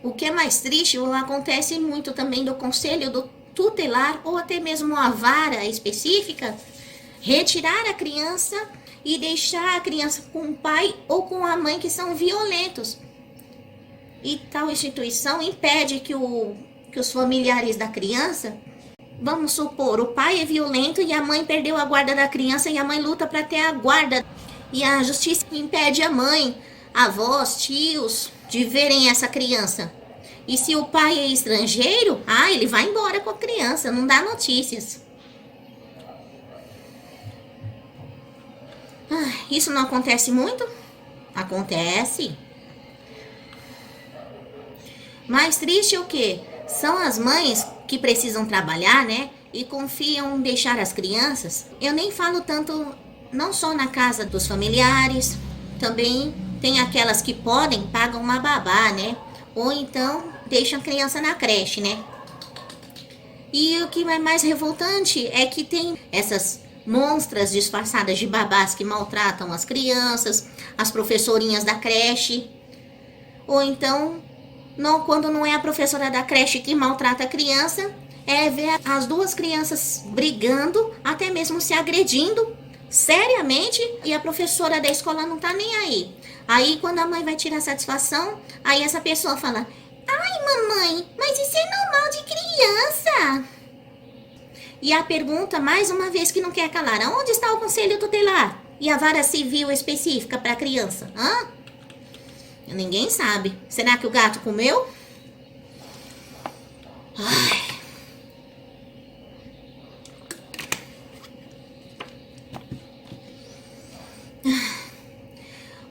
A: O que é mais triste, acontece muito também do conselho do tutelar ou até mesmo a vara específica, retirar a criança e deixar a criança com o pai ou com a mãe que são violentos. E tal instituição impede que os familiares da criança, vamos supor, o pai é violento e a mãe perdeu a guarda da criança e a mãe luta para ter a guarda. E a justiça impede a mãe, avós, tios, de verem essa criança. E se o pai é estrangeiro, ele vai embora com a criança, não dá notícias. Isso não acontece muito? Acontece. Mais triste é o quê? São as mães que precisam trabalhar, né? E confiam em deixar as crianças. Eu nem falo tanto, não só na casa dos familiares, também tem aquelas que podem, pagam uma babá, né? Ou então deixam a criança na creche, né? E o que é mais revoltante é que tem essas monstras disfarçadas de babás que maltratam as crianças, as professorinhas da creche. Ou então, quando não é a professora da creche que maltrata a criança, é ver as duas crianças brigando, até mesmo se agredindo seriamente, e a professora da escola não tá nem aí. Aí quando a mãe vai tirar satisfação, aí essa pessoa fala: ai, mamãe, mas isso é normal de criança. E a pergunta, mais uma vez, que não quer calar: aonde está o conselho tutelar? E a vara civil específica para a criança? Hã? Ninguém sabe. Será que o gato comeu? Ai.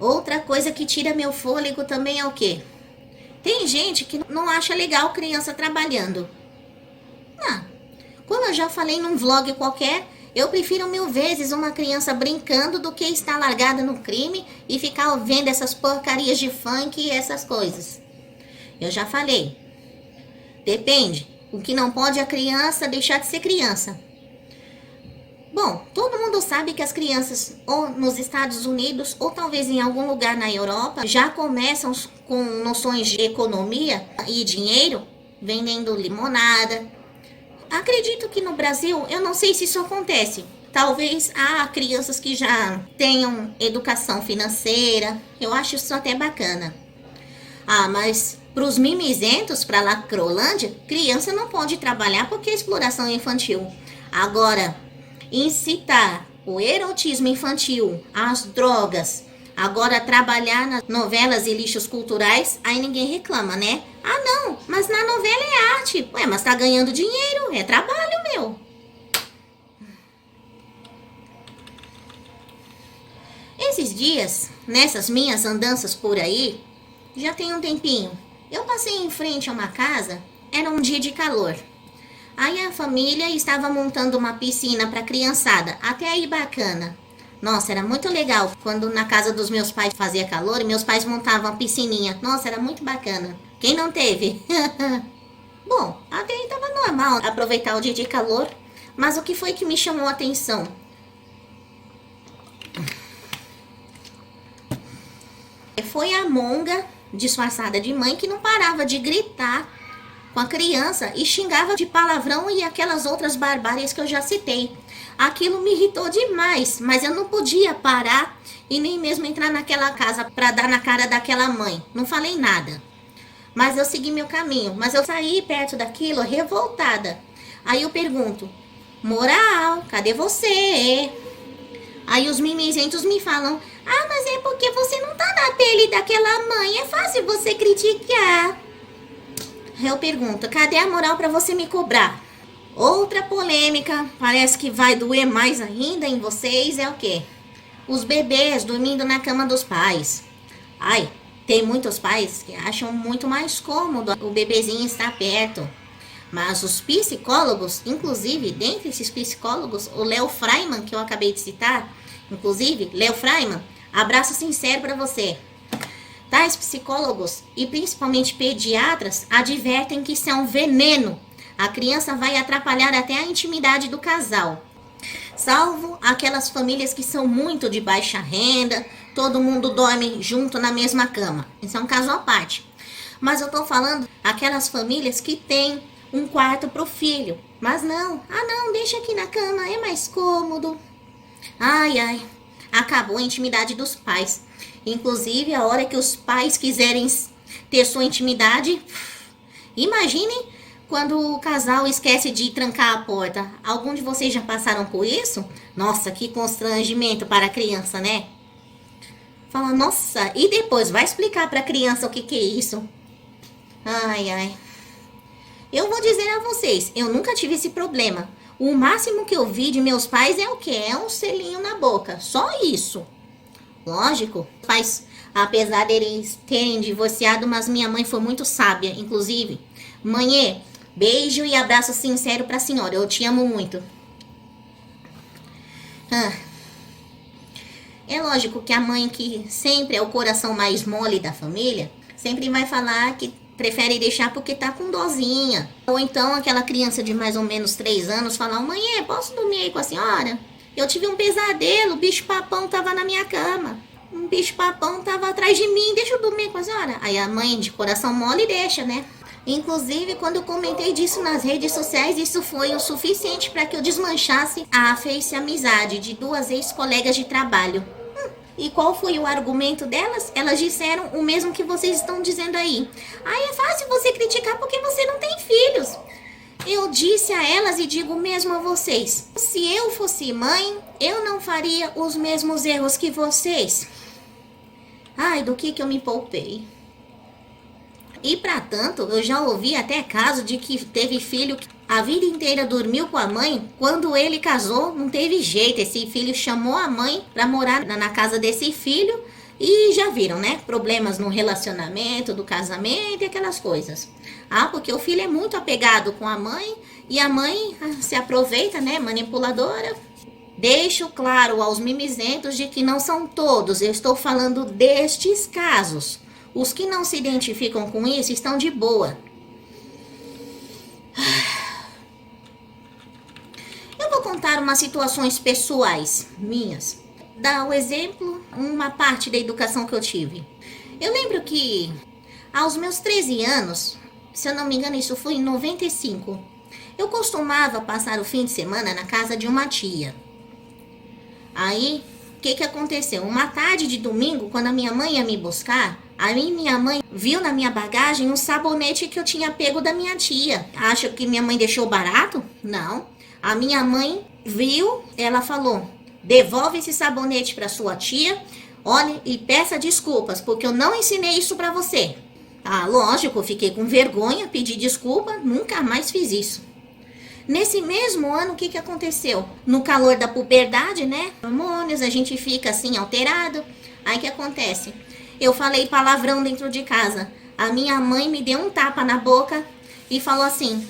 A: Outra coisa que tira meu fôlego também é o quê? Tem gente que não acha legal criança trabalhando. Como eu já falei num vlog qualquer, eu prefiro 1000 vezes uma criança brincando do que estar largada no crime e ficar vendo essas porcarias de funk e essas coisas. Eu já falei. Depende. O que não pode é a criança deixar de ser criança. Bom, todo mundo sabe que as crianças, ou nos Estados Unidos, ou talvez em algum lugar na Europa, já começam com noções de economia e dinheiro, vendendo limonada. Acredito que no Brasil, eu não sei se isso acontece. Talvez há crianças que já tenham educação financeira. Eu acho isso até bacana. Mas para os mimizentos, para Lacrolândia, criança não pode trabalhar porque é exploração infantil. Agora, incitar o erotismo infantil, as drogas, agora trabalhar nas novelas e lixos culturais, aí ninguém reclama, né? Não, mas na novela é arte. Ué, mas tá ganhando dinheiro, é trabalho, meu. Esses dias, nessas minhas andanças por aí, já tem um tempinho, eu passei em frente a uma casa, era um dia de calor. Aí a família estava montando uma piscina para criançada, até aí bacana. Nossa, era muito legal quando na casa dos meus pais fazia calor e meus pais montavam a piscininha. Nossa, era muito bacana. Quem não teve? Bom, até aí tava normal aproveitar o dia de calor, mas o que foi que me chamou a atenção? Foi a monga disfarçada de mãe que não parava de gritar com a criança e xingava de palavrão e aquelas outras barbáries que eu já citei. Aquilo me irritou demais, mas eu não podia parar e nem mesmo entrar naquela casa para dar na cara daquela mãe. Não falei nada, mas eu segui meu caminho. Mas eu saí perto daquilo revoltada. Aí eu pergunto: moral, cadê você? Aí os mimizentos me falam: mas é porque você não tá na pele daquela mãe, é fácil você criticar. Eu pergunto: cadê a moral para você me cobrar? Outra polêmica, parece que vai doer mais ainda em vocês, é o quê? Os bebês dormindo na cama dos pais. Tem muitos pais que acham muito mais cômodo o bebezinho estar perto. Mas os psicólogos, inclusive, dentre esses psicólogos, o Léo Freiman, que eu acabei de citar, inclusive, Léo Freiman, abraço sincero para você. Tais psicólogos e principalmente pediatras advertem que isso é um veneno. A criança vai atrapalhar até a intimidade do casal. Salvo aquelas famílias que são muito de baixa renda, todo mundo dorme junto na mesma cama. Isso é um caso à parte. Mas eu tô falando aquelas famílias que têm um quarto pro filho. Mas não, deixa aqui na cama, é mais cômodo. Acabou a intimidade dos pais. Inclusive, a hora que os pais quiserem ter sua intimidade, imaginem quando o casal esquece de trancar a porta. Algum de vocês já passaram por isso? Nossa, que constrangimento para a criança, né? Fala, nossa, e depois vai explicar para a criança o que é isso? Eu vou dizer a vocês, eu nunca tive esse problema. O máximo que eu vi de meus pais é o quê? É um selinho na boca, só isso. Lógico, pais, apesar deles terem divorciado, mas minha mãe foi muito sábia, inclusive. Mãe, beijo e abraço sincero pra senhora, eu te amo muito. É lógico que a mãe, que sempre é o coração mais mole da família, sempre vai falar que prefere deixar porque tá com dozinha. Ou então aquela criança de mais ou menos 3 anos falar: mãe, posso dormir aí com a senhora? Eu tive um pesadelo, o bicho papão tava na minha cama. Um bicho papão tava atrás de mim, deixa eu dormir com a senhora? Aí a mãe de coração mole deixa, né? Inclusive, quando eu comentei disso nas redes sociais, isso foi o suficiente para que eu desmanchasse a feice amizade de 2 ex-colegas de trabalho. E qual foi o argumento delas? Elas disseram o mesmo que vocês estão dizendo aí. É fácil você criticar porque você não tem filhos. Eu disse a elas e digo mesmo a vocês: se eu fosse mãe, eu não faria os mesmos erros que vocês. Ai, do que eu me poupei. E para tanto, eu já ouvi até caso de que teve filho que a vida inteira dormiu com a mãe. Quando ele casou, não teve jeito. Esse filho chamou a mãe para morar na casa desse filho. E já viram, né? Problemas no relacionamento, do casamento e aquelas coisas. Ah, porque o filho é muito apegado com a mãe e a mãe se aproveita, né? Manipuladora. Deixo claro aos mimizentos de que não são todos. Eu estou falando destes casos. Os que não se identificam com isso estão de boa. Eu vou contar umas situações pessoais minhas. Dar o exemplo, uma parte da educação que eu tive. Eu lembro que aos meus 13 anos, se eu não me engano isso foi em 95, eu costumava passar o fim de semana na casa de uma tia. Aí, o que aconteceu? Uma tarde de domingo, quando a minha mãe ia me buscar, aí minha mãe viu na minha bagagem um sabonete que eu tinha pego da minha tia. Acha que minha mãe deixou barato? Não. A minha mãe viu, ela falou: devolve esse sabonete para sua tia, olha, e peça desculpas, porque eu não ensinei isso para você. Ah, lógico, eu fiquei com vergonha, pedi desculpa, nunca mais fiz isso. Nesse mesmo ano, o que aconteceu? No calor da puberdade, né? Hormônios, a gente fica assim, alterado. Aí o que acontece? Eu falei palavrão dentro de casa. A minha mãe me deu um tapa na boca e falou assim: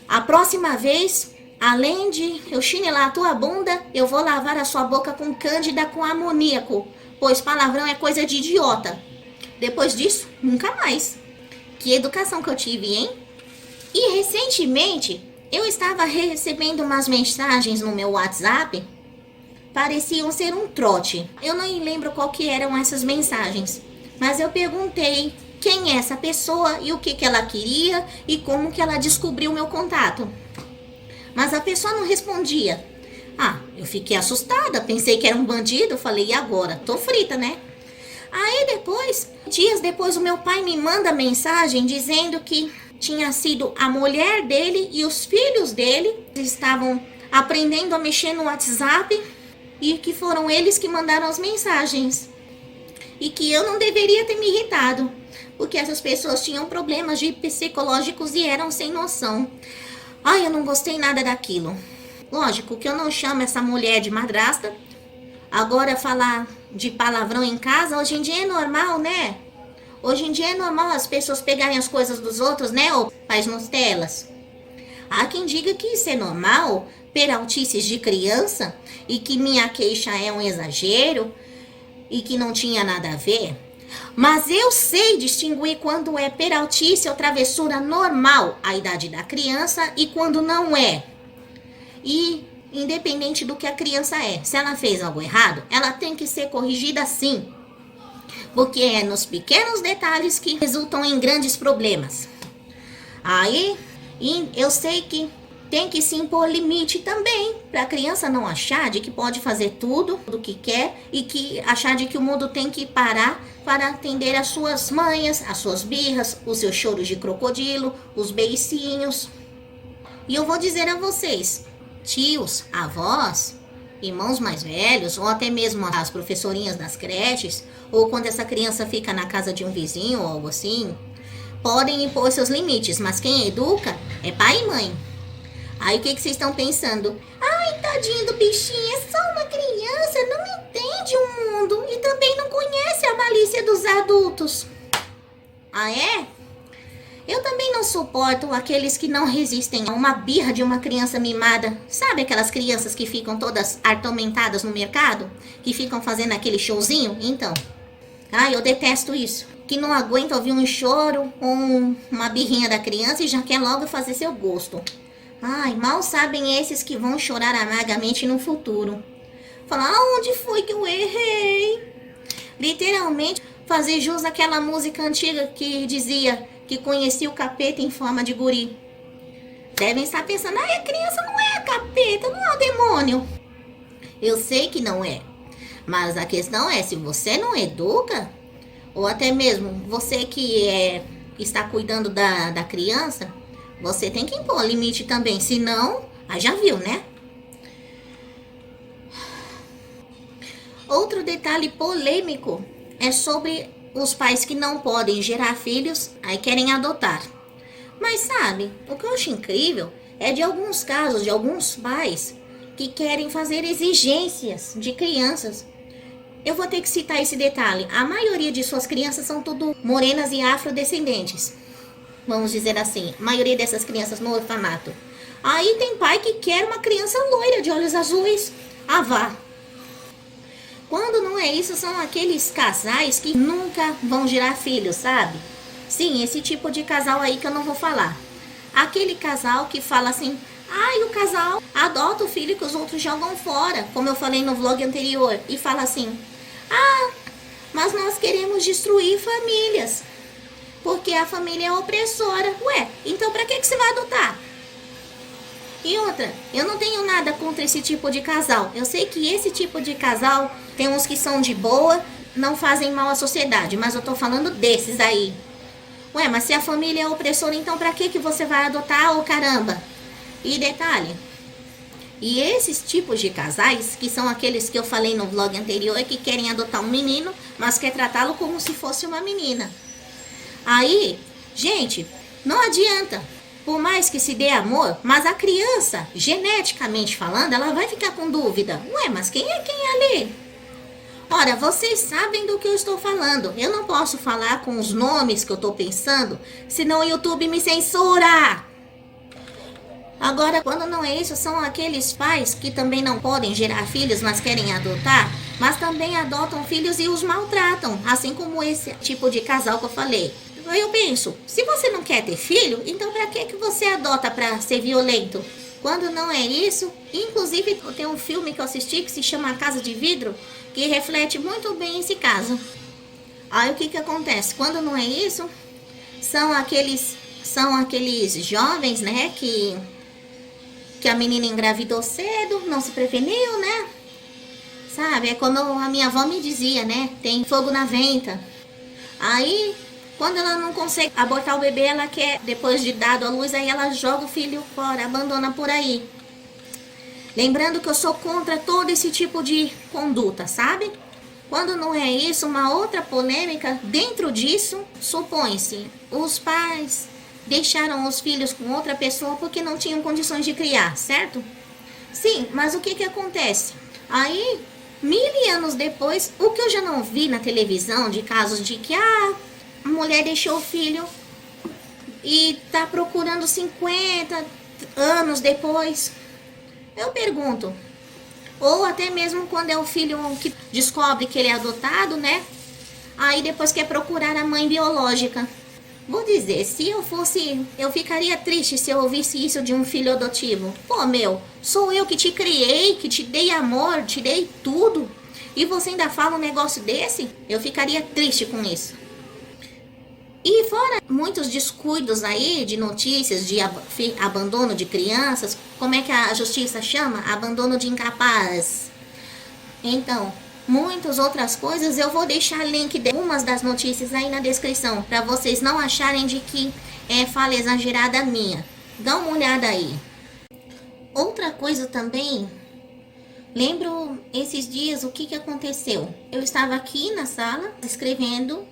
A: a próxima vez, além de eu chinelar a tua bunda, eu vou lavar a sua boca com cândida com amoníaco, pois palavrão é coisa de idiota. Depois disso, nunca mais. Que educação que eu tive, hein? E recentemente, eu estava recebendo umas mensagens no meu WhatsApp, pareciam ser um trote. Eu não lembro qual que eram essas mensagens, mas eu perguntei quem é essa pessoa e o que ela queria e como que ela descobriu o meu contato. Mas a pessoa não respondia. Ah, eu fiquei assustada, pensei que era um bandido, falei, e agora? Tô frita, né? Aí depois, dias depois, o meu pai me manda mensagem dizendo que tinha sido a mulher dele e os filhos dele estavam aprendendo a mexer no WhatsApp e que foram eles que mandaram as mensagens. E que eu não deveria ter me irritado, porque essas pessoas tinham problemas psicológicos e eram sem noção. Ai, eu não gostei nada daquilo. Lógico que eu não chamo essa mulher de madrasta. Agora falar de palavrão em casa, hoje em dia é normal, né? Hoje em dia é normal as pessoas pegarem as coisas dos outros, né? Ou faz nos telas. Há quem diga que isso é normal, peraltices de criança, e que minha queixa é um exagero, e que não tinha nada a ver. Mas eu sei distinguir quando é peraltice ou travessura normal a idade da criança e quando não é. E independente do que a criança é, se ela fez algo errado, ela tem que ser corrigida sim. Porque é nos pequenos detalhes que resultam em grandes problemas. Aí, eu sei que tem que se impor limite também, para a criança não achar de que pode fazer tudo o que quer e que achar de que o mundo tem que parar para atender as suas manhas, as suas birras, os seus choros de crocodilo, os beicinhos. E eu vou dizer a vocês, tios, avós, irmãos mais velhos, ou até mesmo as professorinhas das creches, ou quando essa criança fica na casa de um vizinho ou algo assim, podem impor seus limites, mas quem educa é pai e mãe. Aí o que vocês estão pensando? Ai, tadinho do bichinho, é só uma criança, não entende o mundo e também não conhece a malícia dos adultos. Ah, é? Eu também não suporto aqueles que não resistem a uma birra de uma criança mimada. Sabe aquelas crianças que ficam todas atormentadas no mercado? Que ficam fazendo aquele showzinho? Então, ai, eu detesto isso. Que não aguenta ouvir um choro ou uma birrinha da criança e já quer logo fazer seu gosto. Ai, mal sabem esses que vão chorar amargamente no futuro. Falar, onde foi que eu errei? Literalmente, fazer jus àquela música antiga que dizia que conhecia o capeta em forma de guri. Devem estar pensando, a criança não é a capeta, não é o demônio. Eu sei que não é. Mas a questão é, se você não educa, ou até mesmo você que está cuidando da criança, Você tem que impor limite também, senão, já viu, né? Outro detalhe polêmico é sobre os pais que não podem gerar filhos, aí querem adotar. Mas sabe, o que eu acho incrível é de alguns casos, de alguns pais que querem fazer exigências de crianças. Eu vou ter que citar esse detalhe. A maioria de suas crianças são tudo morenas e afrodescendentes. Vamos dizer assim, a maioria dessas crianças no orfanato. Aí tem pai que quer uma criança loira de olhos azuis. Ah, vá. Quando não é isso, são aqueles casais que nunca vão gerar filhos, sabe? Sim, esse tipo de casal aí que eu não vou falar. Aquele casal que fala assim, o casal adota o filho que os outros jogam fora, como eu falei no vlog anterior, e fala assim, mas nós queremos destruir famílias, porque a família é opressora. Ué, então pra que você vai adotar? E outra, eu não tenho nada contra esse tipo de casal. Eu sei que esse tipo de casal tem uns que são de boa, não fazem mal à sociedade, mas eu tô falando desses aí. Ué, mas se a família é opressora, então pra que você vai adotar, ô caramba? E detalhe, e esses tipos de casais, que são aqueles que eu falei no vlog anterior, que querem adotar um menino, mas quer tratá-lo como se fosse uma menina. Aí, gente, não adianta. Por mais que se dê amor, mas a criança, geneticamente falando, ela vai ficar com dúvida. Ué, mas quem é ali? Ora, vocês sabem do que eu estou falando. Eu não posso falar com os nomes que eu estou pensando, senão o YouTube me censura. Agora, quando não é isso, são aqueles pais que também não podem gerar filhos, mas querem adotar, mas também adotam filhos e os maltratam, assim como esse tipo de casal que eu falei. Eu penso, se você não quer ter filho, então pra que você adota pra ser violento? Quando não é isso, inclusive tem um filme que eu assisti que se chama A Casa de Vidro, que reflete muito bem esse caso. Aí o que acontece? Quando não é isso, são aqueles jovens, né, que a menina engravidou cedo, não se preveniu, né? Sabe, é como a minha avó me dizia, né, tem fogo na venta. Aí, quando ela não consegue abortar o bebê, ela quer, depois de dado a luz, aí ela joga o filho fora, abandona por aí. Lembrando que eu sou contra todo esse tipo de conduta, sabe? Quando não é isso, uma outra polêmica, dentro disso, supõe-se, os pais deixaram os filhos com outra pessoa porque não tinham condições de criar, certo? Sim, mas o que acontece? Aí, 1000 anos depois, o que eu já não vi na televisão de casos de que a mulher deixou o filho e tá procurando 50 anos depois. Eu pergunto, ou até mesmo quando é o filho que descobre que ele é adotado, né? Aí depois quer procurar a mãe biológica. Vou dizer, se eu fosse, eu ficaria triste se eu ouvisse isso de um filho adotivo. Pô, sou eu que te criei, que te dei amor, te dei tudo, e você ainda fala um negócio desse? Eu ficaria triste com isso. E fora muitos descuidos aí de notícias de abandono de crianças, como é que a justiça chama? Abandono de incapaz. Então, muitas outras coisas, eu vou deixar link de umas das notícias aí na descrição, para vocês não acharem de que é fala exagerada minha. Dá uma olhada aí. Outra coisa também, lembro esses dias o que aconteceu. Eu estava aqui na sala escrevendo.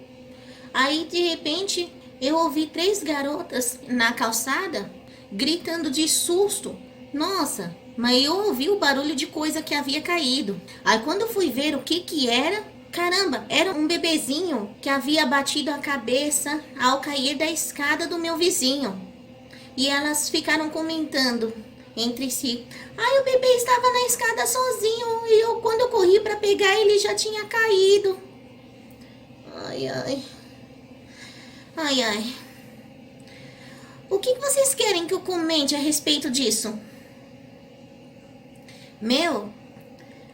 A: Aí, de repente, eu ouvi 3 garotas na calçada gritando de susto. Nossa, mas eu ouvi o barulho de coisa que havia caído. Aí, quando eu fui ver o que era, caramba, era um bebezinho que havia batido a cabeça ao cair da escada do meu vizinho. E elas ficaram comentando entre si. O bebê estava na escada sozinho e quando eu corri para pegar, ele já tinha caído. Ai. O que vocês querem que eu comente a respeito disso?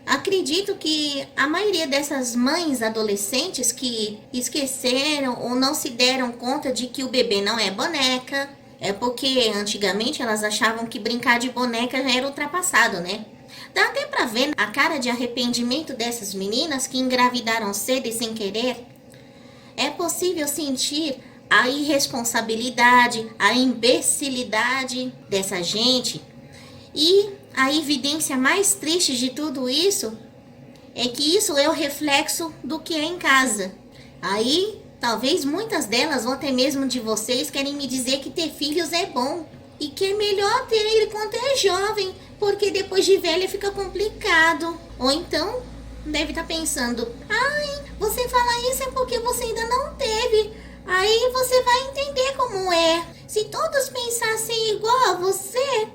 A: Acredito que a maioria dessas mães adolescentes que esqueceram ou não se deram conta de que o bebê não é boneca, é porque antigamente elas achavam que brincar de boneca já era ultrapassado, né? Dá até pra ver a cara de arrependimento dessas meninas que engravidaram cedo e sem querer. É possível sentir a irresponsabilidade, a imbecilidade dessa gente. E a evidência mais triste de tudo isso é que isso é o reflexo do que é em casa. Aí, talvez muitas delas, ou até mesmo de vocês, querem me dizer que ter filhos é bom. E que é melhor ter quando é jovem, porque depois de velha fica complicado. Ou então, deve estar pensando, ai, você fala isso é porque você ainda não teve. Aí você vai entender como é. Se todos pensassem igual a você,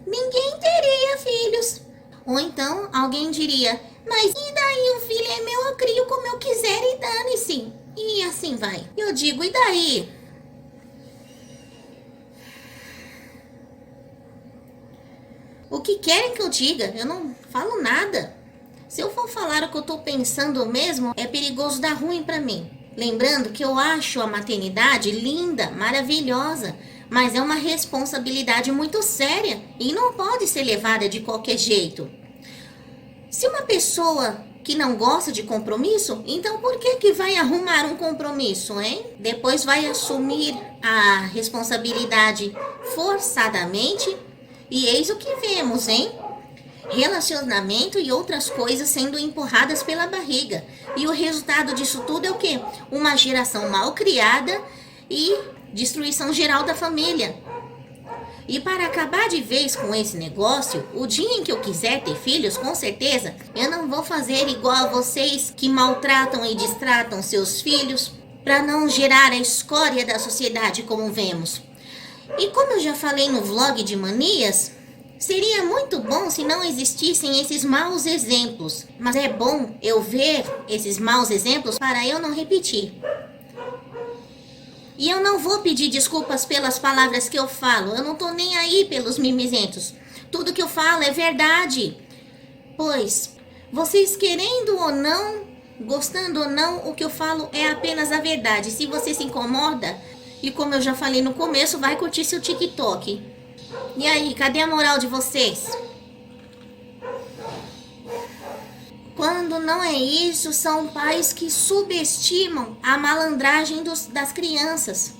A: ninguém teria filhos. Ou então, alguém diria, mas e daí o filho é meu, eu crio como eu quiser e dane-se. E assim vai. Eu digo, e daí? O que querem que eu diga? Eu não falo nada. Se eu for falar o que eu tô pensando mesmo, é perigoso dar ruim pra mim. Lembrando que eu acho a maternidade linda, maravilhosa, mas é uma responsabilidade muito séria e não pode ser levada de qualquer jeito. Se uma pessoa que não gosta de compromisso, então por que vai arrumar um compromisso, hein? Depois vai assumir a responsabilidade forçadamente e eis o que vemos, hein? Relacionamento e outras coisas sendo empurradas pela barriga. E o resultado disso tudo é o quê? Uma geração mal criada e destruição geral da família. E para acabar de vez com esse negócio, o dia em que eu quiser ter filhos, com certeza, eu não vou fazer igual a vocês que maltratam e distratam seus filhos para não gerar a escória da sociedade como vemos. E como eu já falei no vlog de manias, seria muito bom se não existissem esses maus exemplos. Mas é bom eu ver esses maus exemplos para eu não repetir. E eu não vou pedir desculpas pelas palavras que eu falo. Eu não tô nem aí pelos mimizentos. Tudo que eu falo é verdade. Pois, vocês querendo ou não, gostando ou não, o que eu falo é apenas a verdade. Se você se incomoda, e como eu já falei no começo, vai curtir seu TikTok. E aí, cadê a moral de vocês? Quando não é isso, são pais que subestimam a malandragem das crianças.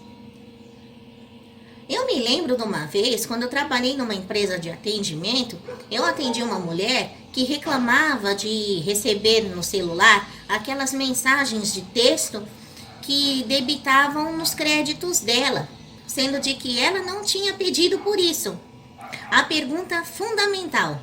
A: Eu me lembro de uma vez, quando eu trabalhei numa empresa de atendimento, eu atendi uma mulher que reclamava de receber no celular aquelas mensagens de texto que debitavam nos créditos dela, sendo de que ela não tinha pedido por isso. A pergunta fundamental: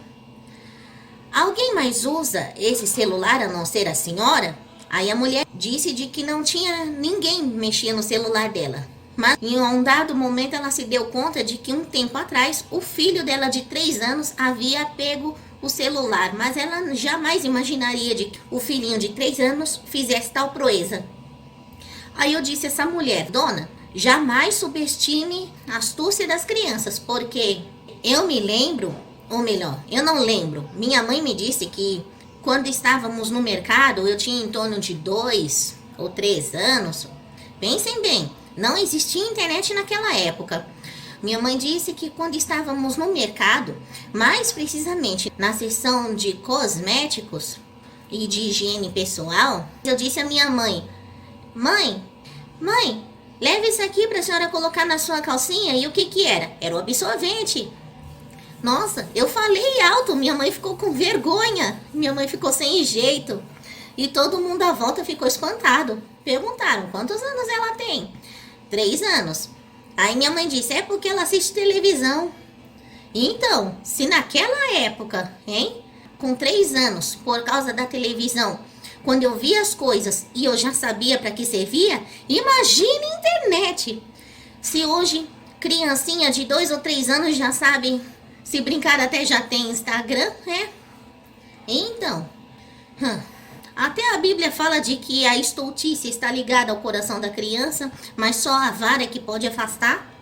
A: alguém mais usa esse celular a não ser a senhora? Aí a mulher disse de que não tinha ninguém mexia no celular dela. Mas em um dado momento ela se deu conta de que um tempo atrás o filho dela de 3 anos havia pego o celular. Mas ela jamais imaginaria de que o filhinho de 3 anos fizesse tal proeza. Aí eu disse a essa mulher: dona, jamais subestime a astúcia das crianças, porque eu me lembro, ou melhor, eu não lembro. Minha mãe me disse que quando estávamos no mercado, eu tinha em torno de 2 ou 3 anos. Pensem bem, não existia internet naquela época. Minha mãe disse que quando estávamos no mercado, mais precisamente na seção de cosméticos e de higiene pessoal, eu disse à minha mãe: Mãe, leve isso aqui para a senhora colocar na sua calcinha. E o que era? Era o absorvente. Nossa, eu falei alto, minha mãe ficou com vergonha, minha mãe ficou sem jeito. E todo mundo à volta ficou espantado. Perguntaram quantos anos ela tem. 3 anos. Aí minha mãe disse: é porque ela assiste televisão. Então, se naquela época, com 3 anos, por causa da televisão, quando eu via as coisas e eu já sabia para que servia, imagine a internet. Se hoje, criancinha de 2 ou 3 anos já sabe, se brincar até já tem Instagram, Então, até a Bíblia fala de que a estultice está ligada ao coração da criança, mas só a vara é que pode afastar.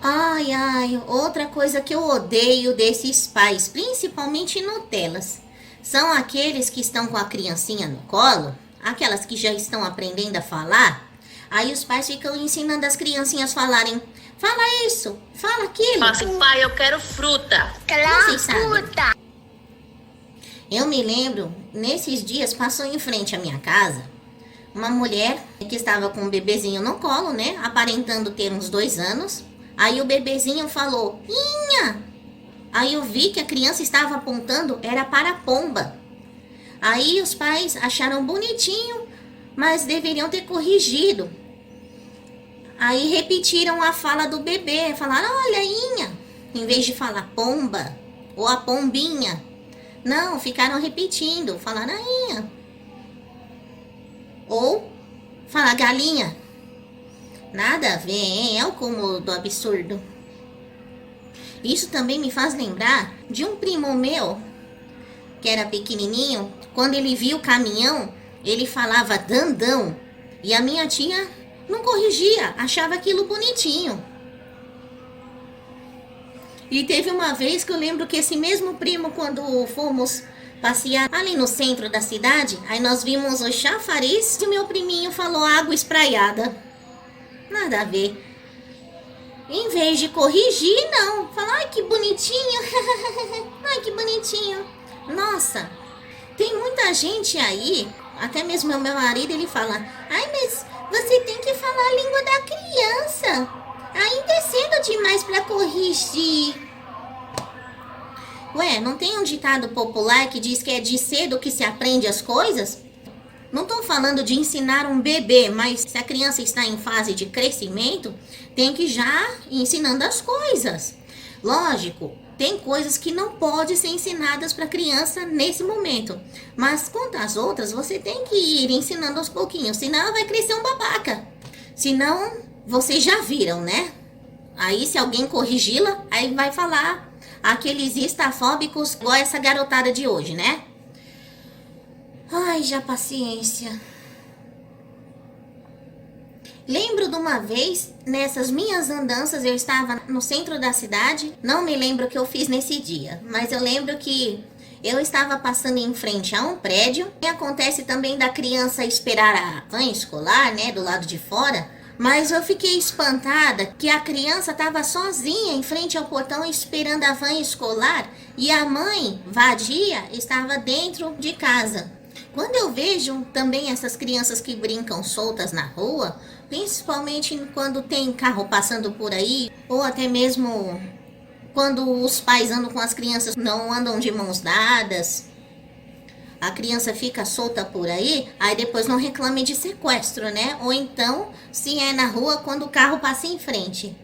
A: Ai, outra coisa que eu odeio desses pais, principalmente Nutelas, são aqueles que estão com a criancinha no colo, aquelas que já estão aprendendo a falar. Aí os pais ficam ensinando as criancinhas a falarem: fala isso, fala aquilo.
B: Fala assim: pai, eu quero fruta.
A: Quero fruta. Eu me lembro, nesses dias passou em frente à minha casa uma mulher que estava com um bebezinho no colo, né? Aparentando ter uns 2 anos. Aí o bebezinho falou, Inha! Aí eu vi que a criança estava apontando, era para a pomba. Aí os pais acharam bonitinho, mas deveriam ter corrigido. Aí repetiram a fala do bebê, falaram, olha, Inha, em vez de falar pomba ou a pombinha. Não, ficaram repetindo, falaram, Inha. Ou falar galinha. Nada a ver, hein? É o cúmulo do absurdo. Isso também me faz lembrar de um primo meu, que era pequenininho, quando ele viu o caminhão, ele falava dandão. E a minha tia não corrigia, achava aquilo bonitinho. E teve uma vez que eu lembro que esse mesmo primo, quando fomos passear ali no centro da cidade, aí nós vimos o chafariz e o meu priminho falou água espraiada. Nada a ver. Em vez de corrigir, não. Falar, ai que bonitinho. Ai que bonitinho. Nossa, tem muita gente aí, até mesmo meu marido, ele fala, ai, mas você tem que falar a língua da criança. Ainda é cedo demais para corrigir. Ué, não tem um ditado popular que diz que é de cedo que se aprende as coisas? Não estou falando de ensinar um bebê, mas se a criança está em fase de crescimento, tem que já ir ensinando as coisas. Lógico, tem coisas que não podem ser ensinadas para a criança nesse momento. Mas quanto às outras, você tem que ir ensinando aos pouquinhos, senão ela vai crescer um babaca. Senão, vocês já viram, né? Aí se alguém corrigi-la, aí vai falar aqueles estafóbicos igual essa garotada de hoje, né? Ai, já paciência. Lembro de uma vez, nessas minhas andanças, eu estava no centro da cidade. Não me lembro o que eu fiz nesse dia, mas eu lembro que eu estava passando em frente a um prédio. E acontece também da criança esperar a van escolar, né, do lado de fora. Mas eu fiquei espantada que a criança estava sozinha em frente ao portão esperando a van escolar. E a mãe, vadia, estava dentro de casa. Quando eu vejo também essas crianças que brincam soltas na rua, principalmente quando tem carro passando por aí, ou até mesmo quando os pais andam com as crianças, não andam de mãos dadas, a criança fica solta por aí depois não reclame de sequestro, né? Ou então, se é na rua, quando o carro passa em frente.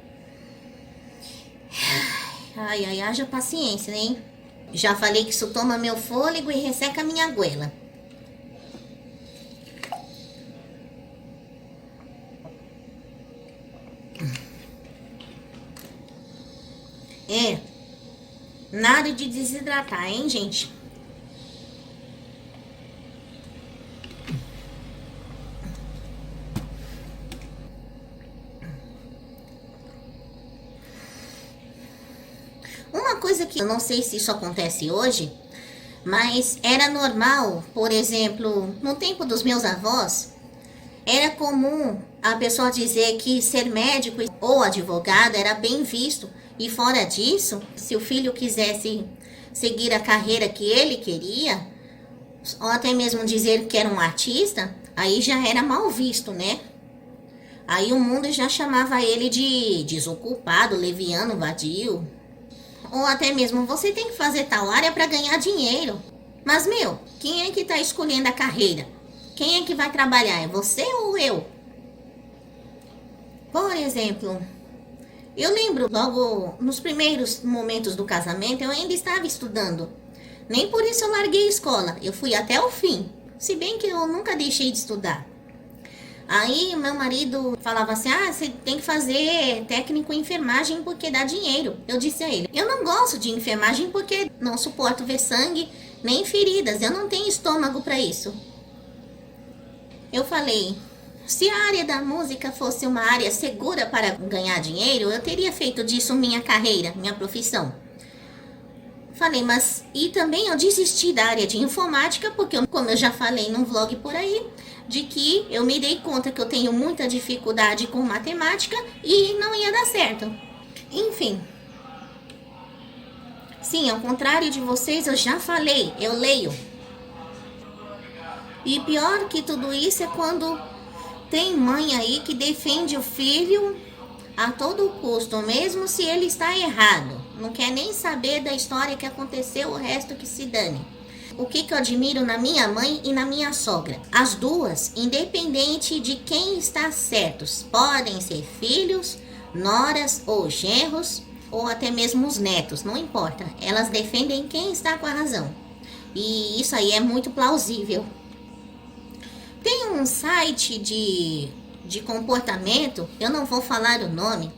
A: Ai, haja paciência, hein? Já falei que isso toma meu fôlego e resseca minha goela. Nada de desidratar, hein, gente? Uma coisa que eu não sei se isso acontece hoje, mas era normal, por exemplo, no tempo dos meus avós, era comum a pessoa dizer que ser médico ou advogado era bem visto. E fora disso, se o filho quisesse seguir a carreira que ele queria, ou até mesmo dizer que era um artista, aí já era mal visto, né? Aí o mundo já chamava ele de desocupado, leviano, vadio. Ou até mesmo, você tem que fazer tal área para ganhar dinheiro. Mas, quem é que está escolhendo a carreira? Quem é que vai trabalhar? É você ou eu? Por exemplo, eu lembro logo nos primeiros momentos do casamento, eu ainda estava estudando. Nem por isso eu larguei a escola, eu fui até o fim. Se bem que eu nunca deixei de estudar. Aí meu marido falava assim, você tem que fazer técnico em enfermagem porque dá dinheiro. Eu disse a ele, eu não gosto de enfermagem porque não suporto ver sangue nem feridas, eu não tenho estômago para isso. Eu falei, se a área da música fosse uma área segura para ganhar dinheiro, eu teria feito disso minha carreira, minha profissão. Falei, mas e também eu desisti da área de informática, porque como eu já falei num vlog por aí, de que eu me dei conta que eu tenho muita dificuldade com matemática e não ia dar certo. Enfim. Sim, ao contrário de vocês, eu já falei, eu leio. E pior que tudo isso é quando tem mãe aí que defende o filho a todo custo, mesmo se ele está errado. Não quer nem saber da história que aconteceu, o resto que se dane. O que eu admiro na minha mãe e na minha sogra? As duas, independente de quem está certos, podem ser filhos, noras ou genros, ou até mesmo os netos, não importa. Elas defendem quem está com a razão. E isso aí é muito plausível. Tem um site de comportamento, eu não vou falar o nome,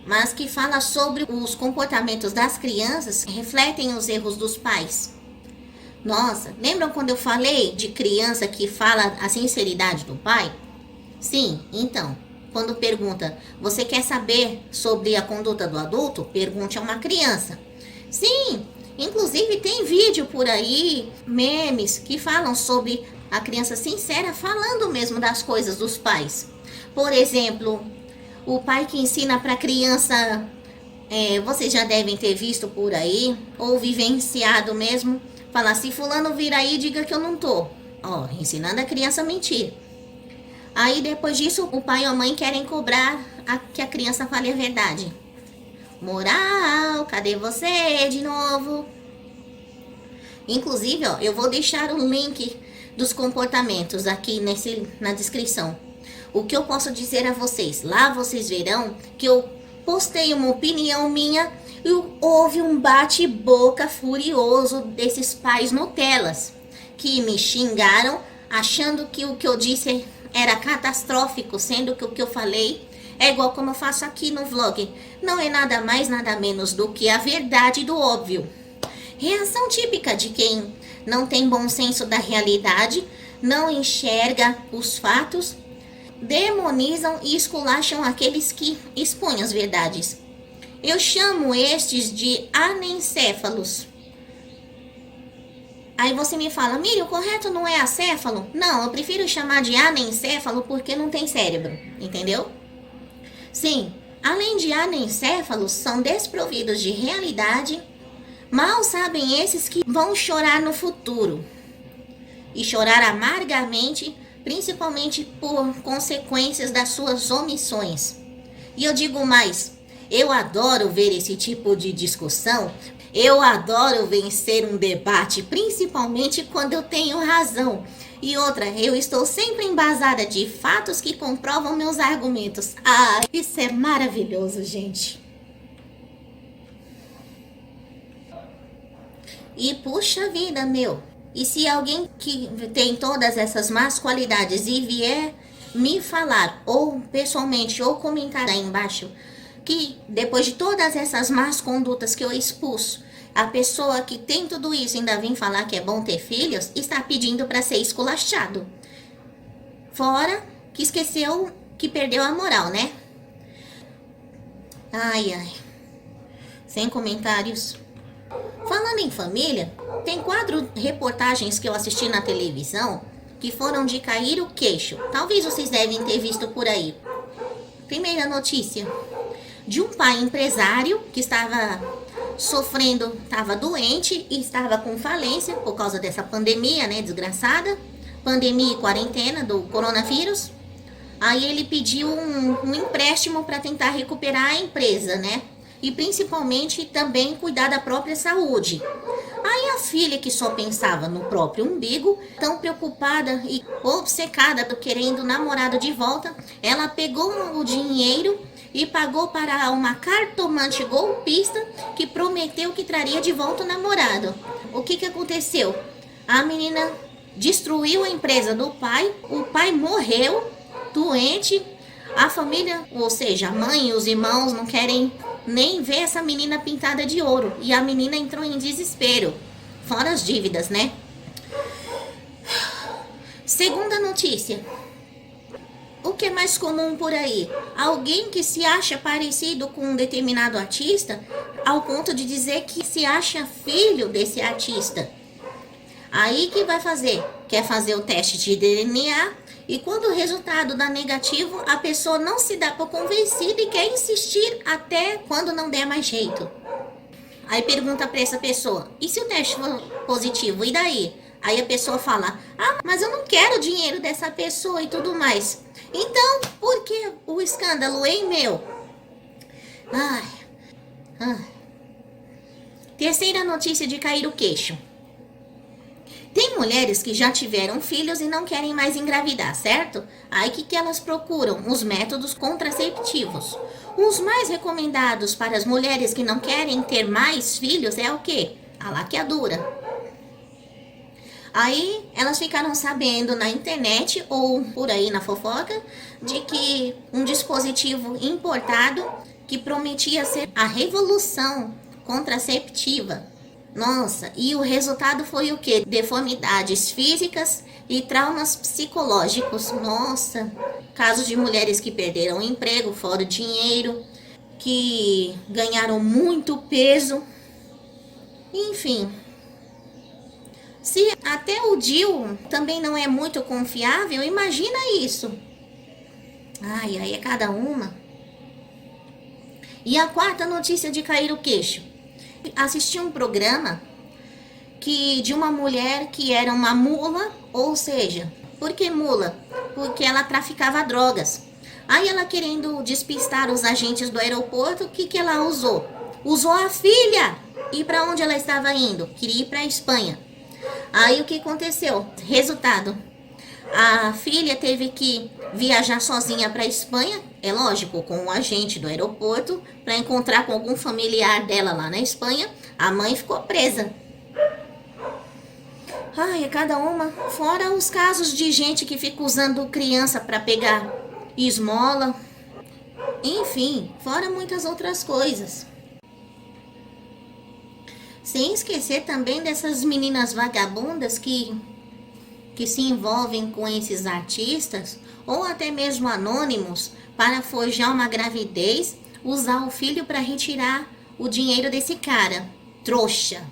A: mas que fala sobre os comportamentos das crianças que refletem os erros dos pais. Nossa, lembram quando eu falei de criança que fala a sinceridade do pai? Sim, então, quando pergunta, você quer saber sobre a conduta do adulto? Pergunte a uma criança. Sim, inclusive tem vídeo por aí, memes, que falam sobre a criança sincera falando mesmo das coisas dos pais. Por exemplo, o pai que ensina para a criança, vocês já devem ter visto por aí, ou vivenciado mesmo, falar, se fulano vir aí, diga que eu não tô. Ó, ensinando a criança a mentir. Aí depois disso, o pai ou a mãe querem cobrar que a criança fale a verdade. Moral, cadê você de novo? Inclusive, ó, eu vou deixar o link dos comportamentos aqui na descrição. O que eu posso dizer a vocês? Lá vocês verão que eu postei uma opinião minha e houve um bate-boca furioso desses pais Nutellas que me xingaram achando que o que eu disse era catastrófico, sendo que o que eu falei é igual como eu faço aqui no vlog. Não é nada mais, nada menos do que a verdade do óbvio. Reação típica de quem não tem bom senso da realidade, não enxerga os fatos, demonizam e esculacham aqueles que expõem as verdades. Eu chamo estes de anencéfalos. Aí você me fala, Miriam, o correto não é acéfalo? Não, eu prefiro chamar de anencéfalo porque não tem cérebro, entendeu? Sim, além de anencéfalos, são desprovidos de realidade. Mal sabem esses que vão chorar no futuro. E chorar amargamente, principalmente por consequências das suas omissões. E eu digo mais, eu adoro ver esse tipo de discussão. Eu adoro vencer um debate, principalmente quando eu tenho razão. E outra, eu estou sempre embasada de fatos que comprovam meus argumentos. Ah, isso é maravilhoso, gente. E puxa vida, meu. E se alguém que tem todas essas más qualidades e vier me falar, ou pessoalmente, ou comentar aí embaixo, que depois de todas essas más condutas que eu expus, a pessoa que tem tudo isso ainda vem falar que é bom ter filhos, está pedindo para ser esculachado. Fora que esqueceu que perdeu a moral, né? Ai, ai. Sem comentários. Falando em família, tem 4 reportagens que eu assisti na televisão que foram de cair o queixo. Talvez vocês devem ter visto por aí. Primeira notícia. De um pai empresário que estava sofrendo, estava doente e estava com falência por causa dessa pandemia, né, desgraçada. Pandemia e quarentena do coronavírus. Aí ele pediu um empréstimo para tentar recuperar a empresa, né? E principalmente também cuidar da própria saúde. Aí a filha, que só pensava no próprio umbigo, tão preocupada e obcecada querendo o namorado de volta, ela pegou o dinheiro e pagou para uma cartomante golpista que prometeu que traria de volta o namorado. O que aconteceu? A menina destruiu a empresa do pai, o pai morreu doente, a família, ou seja, a mãe e os irmãos não querem nem ver essa menina pintada de ouro. E a menina entrou em desespero. Fora as dívidas, né? Segunda notícia. O que é mais comum por aí? Alguém que se acha parecido com um determinado artista, ao ponto de dizer que se acha filho desse artista. Aí que vai fazer? Quer fazer o teste de DNA e quando o resultado dá negativo, a pessoa não se dá por convencida e quer insistir até quando não der mais jeito. Aí pergunta para essa pessoa, e se o teste for positivo, e daí? Aí a pessoa fala, ah, mas eu não quero o dinheiro dessa pessoa e tudo mais. Então, por que o escândalo, hein, meu? Ai. Terceira notícia de cair o queixo. Tem mulheres que já tiveram filhos e não querem mais engravidar, certo? Aí que elas procuram? Os métodos contraceptivos. Os mais recomendados para as mulheres que não querem ter mais filhos é o quê? A laqueadura. Aí elas ficaram sabendo na internet ou por aí na fofoca de que um dispositivo importado que prometia ser a revolução contraceptiva. Nossa, e o resultado foi o quê? Deformidades físicas e traumas psicológicos. Nossa, casos de mulheres que perderam o emprego, fora o dinheiro, que ganharam muito peso. Enfim, se até o DIU também não é muito confiável, imagina isso. Ai, aí é cada uma. E a quarta notícia de cair o queixo. Assisti um programa de uma mulher que era uma mula, ou seja, por que mula? Porque ela traficava drogas. Aí ela, querendo despistar os agentes do aeroporto, o que ela usou? Usou a filha. E para onde ela estava indo? Queria ir para a Espanha. Aí o que aconteceu? Resultado, a filha teve que viajar sozinha para a Espanha, é lógico, com o agente do aeroporto, para encontrar com algum familiar dela lá na Espanha. A mãe ficou presa. Ai, é cada uma. Fora os casos de gente que fica usando criança para pegar esmola. Enfim, fora muitas outras coisas. Sem esquecer também dessas meninas vagabundas que se envolvem com esses artistas ou até mesmo anônimos para forjar uma gravidez, usar o filho para retirar o dinheiro desse cara, trouxa.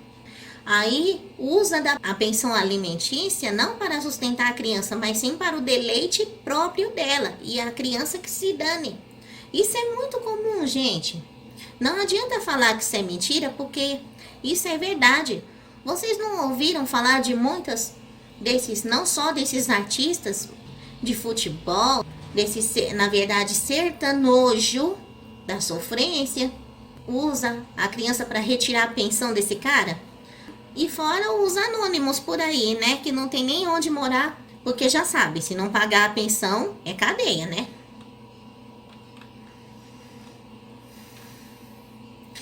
A: Aí usa a pensão alimentícia não para sustentar a criança, mas sim para o deleite próprio dela e a criança que se dane. Isso é muito comum, gente. Não adianta falar que isso é mentira, porque isso é verdade. Vocês não ouviram falar de muitas desses, não só desses artistas de futebol, desse, na verdade, sertanojo da sofrência, usa a criança para retirar a pensão desse cara? E fora os anônimos por aí, né, que não tem nem onde morar, porque já sabe, se não pagar a pensão, é cadeia, né?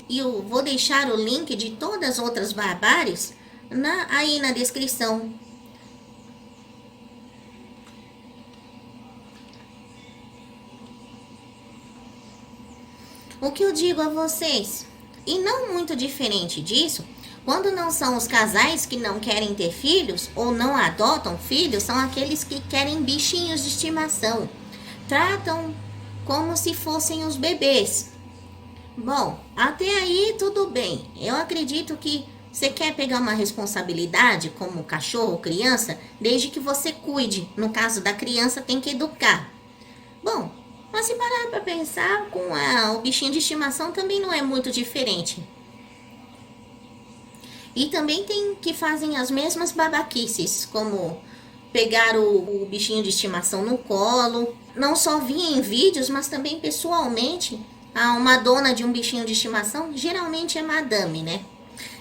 A: E eu vou deixar o link de todas as outras barbáries aí na descrição. O que eu digo a vocês? E não muito diferente disso, quando não são os casais que não querem ter filhos ou não adotam filhos, são aqueles que querem bichinhos de estimação. Tratam como se fossem os bebês. Bom, até aí tudo bem. Eu acredito que você quer pegar uma responsabilidade como cachorro ou criança, desde que você cuide. No caso da criança, tem que educar. Bom, mas se parar para pensar, com o bichinho de estimação também não é muito diferente. E também tem que fazem as mesmas babaquices, como pegar o bichinho de estimação no colo. Não só vi em vídeos, mas também pessoalmente. Uma dona de um bichinho de estimação, geralmente é madame, né?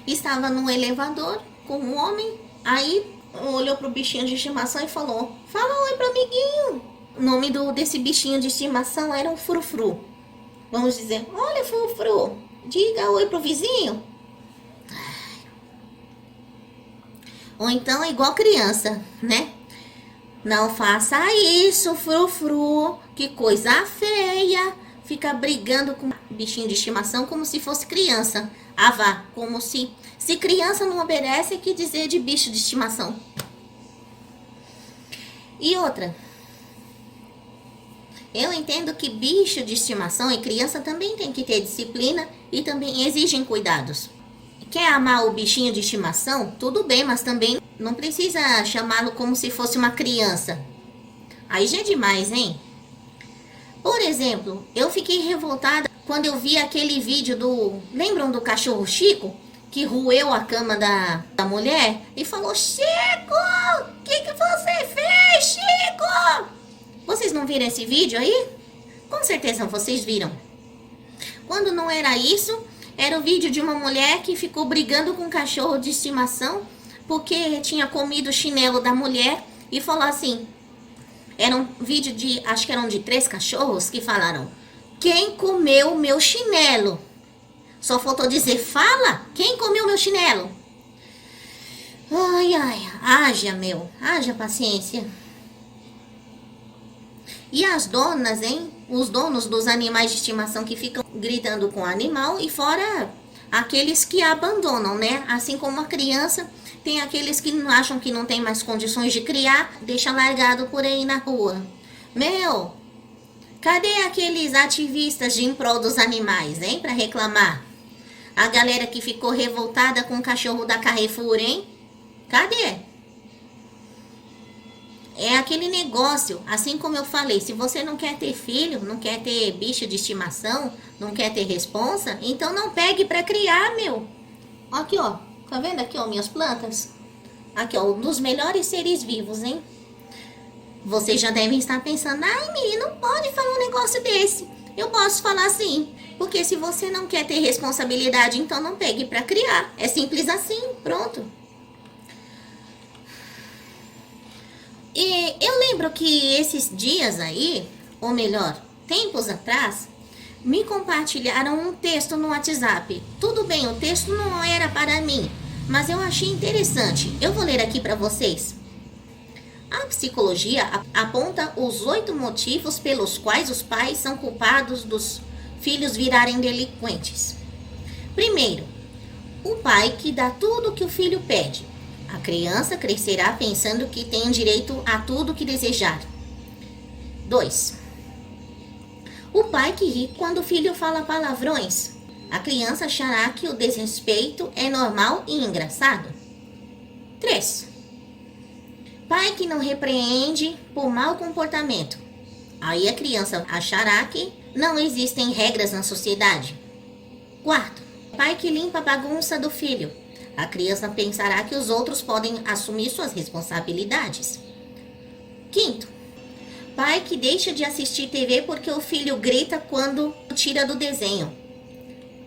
A: Estava no elevador com um homem, aí olhou pro bichinho de estimação e falou: "Fala oi pro amiguinho." O nome desse bichinho de estimação era o Frufru. Vamos dizer: "Olha, Frufru, diga oi pro vizinho." Ou então é igual criança, né? "Não faça isso, Frufru, que coisa feia." Fica brigando com o bichinho de estimação como se fosse criança. Ah, vá, como se criança não obedece, que dizer de bicho de estimação. E outra, eu entendo que bicho de estimação e criança também tem que ter disciplina e também exigem cuidados. Quer amar o bichinho de estimação? Tudo bem, mas também não precisa chamá-lo como se fosse uma criança. Aí já é demais, hein? Por exemplo, eu fiquei revoltada quando eu vi aquele vídeo lembram do cachorro Chico? que roeu a cama da mulher e falou: Chico, o que você fez, Chico? Vocês não viram esse vídeo aí? Com certeza vocês viram. Quando não era isso, era o vídeo de uma mulher que ficou brigando com um cachorro de estimação porque tinha comido o chinelo da mulher e falou assim, era um vídeo de, acho que eram de 3 cachorros que falaram: quem comeu meu chinelo? Só faltou dizer: fala, quem comeu meu chinelo? Ai, haja paciência. E as donas, hein? Os donos dos animais de estimação que ficam gritando com o animal, e fora aqueles que abandonam, né? Assim como a criança, tem aqueles que acham que não tem mais condições de criar, deixa largado por aí na rua. Meu, cadê aqueles ativistas de em prol dos animais, hein? Pra reclamar. A galera que ficou revoltada com o cachorro da Carrefour, hein? Cadê? É aquele negócio, assim como eu falei, se você não quer ter filho, não quer ter bicho de estimação, não quer ter responsa, então não pegue pra criar, meu. Aqui, ó, tá vendo aqui, ó, minhas plantas? Aqui, ó, um dos melhores seres vivos, hein? Vocês já devem estar pensando: ai, menina, não pode falar um negócio desse. Eu posso falar sim, porque se você não quer ter responsabilidade, então não pegue pra criar. É simples assim, pronto. E eu lembro que esses dias aí, ou melhor, tempos atrás, me compartilharam um texto no WhatsApp. Tudo bem, o texto não era para mim, mas eu achei interessante. Eu vou ler aqui para vocês. A psicologia aponta os 8 motivos pelos quais os pais são culpados dos filhos virarem delinquentes. Primeiro, o pai que dá tudo o que o filho pede. A criança crescerá pensando que tem direito a tudo que desejar. 2. O pai que ri quando o filho fala palavrões. A criança achará que o desrespeito é normal e engraçado. 3. Pai que não repreende por mau comportamento. Aí a criança achará que não existem regras na sociedade. 4. Pai que limpa a bagunça do filho. A criança pensará que os outros podem assumir suas responsabilidades. 5. Pai que deixa de assistir TV porque o filho grita quando tira do desenho.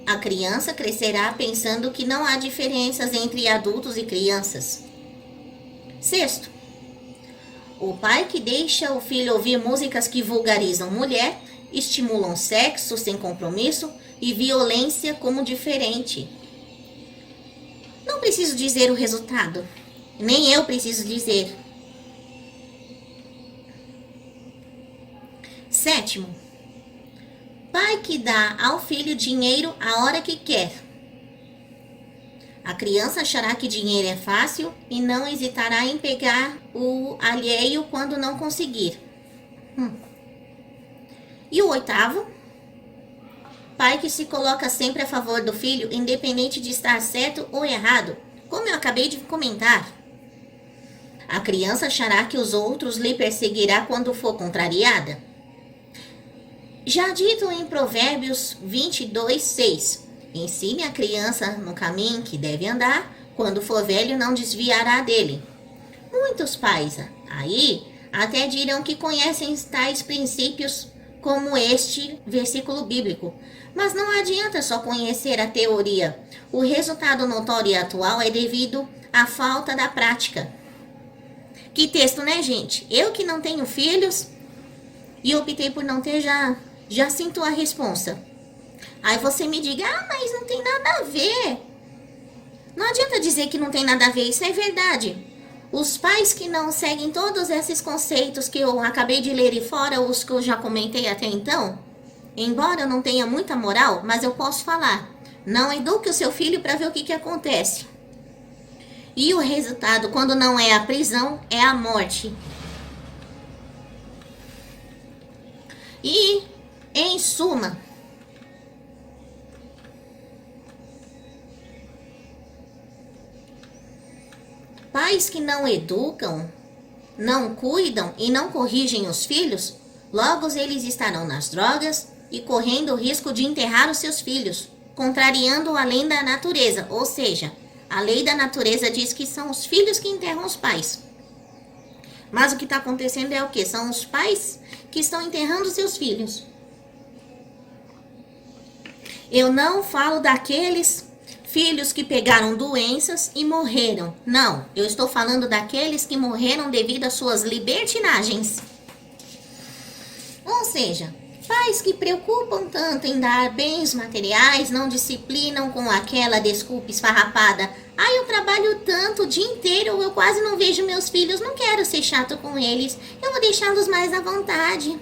A: A criança crescerá pensando que não há diferenças entre adultos e crianças. 6. O pai que deixa o filho ouvir músicas que vulgarizam mulher, estimulam sexo sem compromisso e violência como diferente. Não preciso dizer o resultado. Nem eu preciso dizer. 7. Pai que dá ao filho dinheiro a hora que quer. A criança achará que dinheiro é fácil e não hesitará em pegar o alheio quando não conseguir. E o 8. Pai que se coloca sempre a favor do filho, independente de estar certo ou errado, como eu acabei de comentar. A criança achará que os outros lhe perseguirá quando for contrariada. Já dito em Provérbios 22:6, ensine a criança no caminho que deve andar, quando for velho não desviará dele. Muitos pais aí até dirão que conhecem tais princípios como este versículo bíblico. Mas não adianta só conhecer a teoria. O resultado notório e atual é devido à falta da prática. Que texto, né, gente? Eu que não tenho filhos e optei por não ter, já sinto a responsa. Aí você me diga: mas não tem nada a ver. Não adianta dizer que não tem nada a ver, isso é verdade. Os pais que não seguem todos esses conceitos que eu acabei de ler e fora os que eu já comentei até então, embora eu não tenha muita moral, mas eu posso falar: não eduque o seu filho para ver o que acontece. E o resultado, quando não é a prisão, é a morte. E, em suma, pais que não educam, não cuidam e não corrigem os filhos, logo eles estarão nas drogas e correndo o risco de enterrar os seus filhos. contrariando a lei da natureza. Ou seja, a lei da natureza diz que são os filhos que enterram os pais. Mas o que está acontecendo é o quê? São os pais que estão enterrando seus filhos. Eu não falo daqueles filhos que pegaram doenças e morreram. Não, eu estou falando daqueles que morreram devido às suas libertinagens. Ou seja, pais que preocupam tanto em dar bens materiais, não disciplinam com aquela desculpa esfarrapada. Eu trabalho tanto o dia inteiro, eu quase não vejo meus filhos, não quero ser chato com eles, eu vou deixá-los mais à vontade.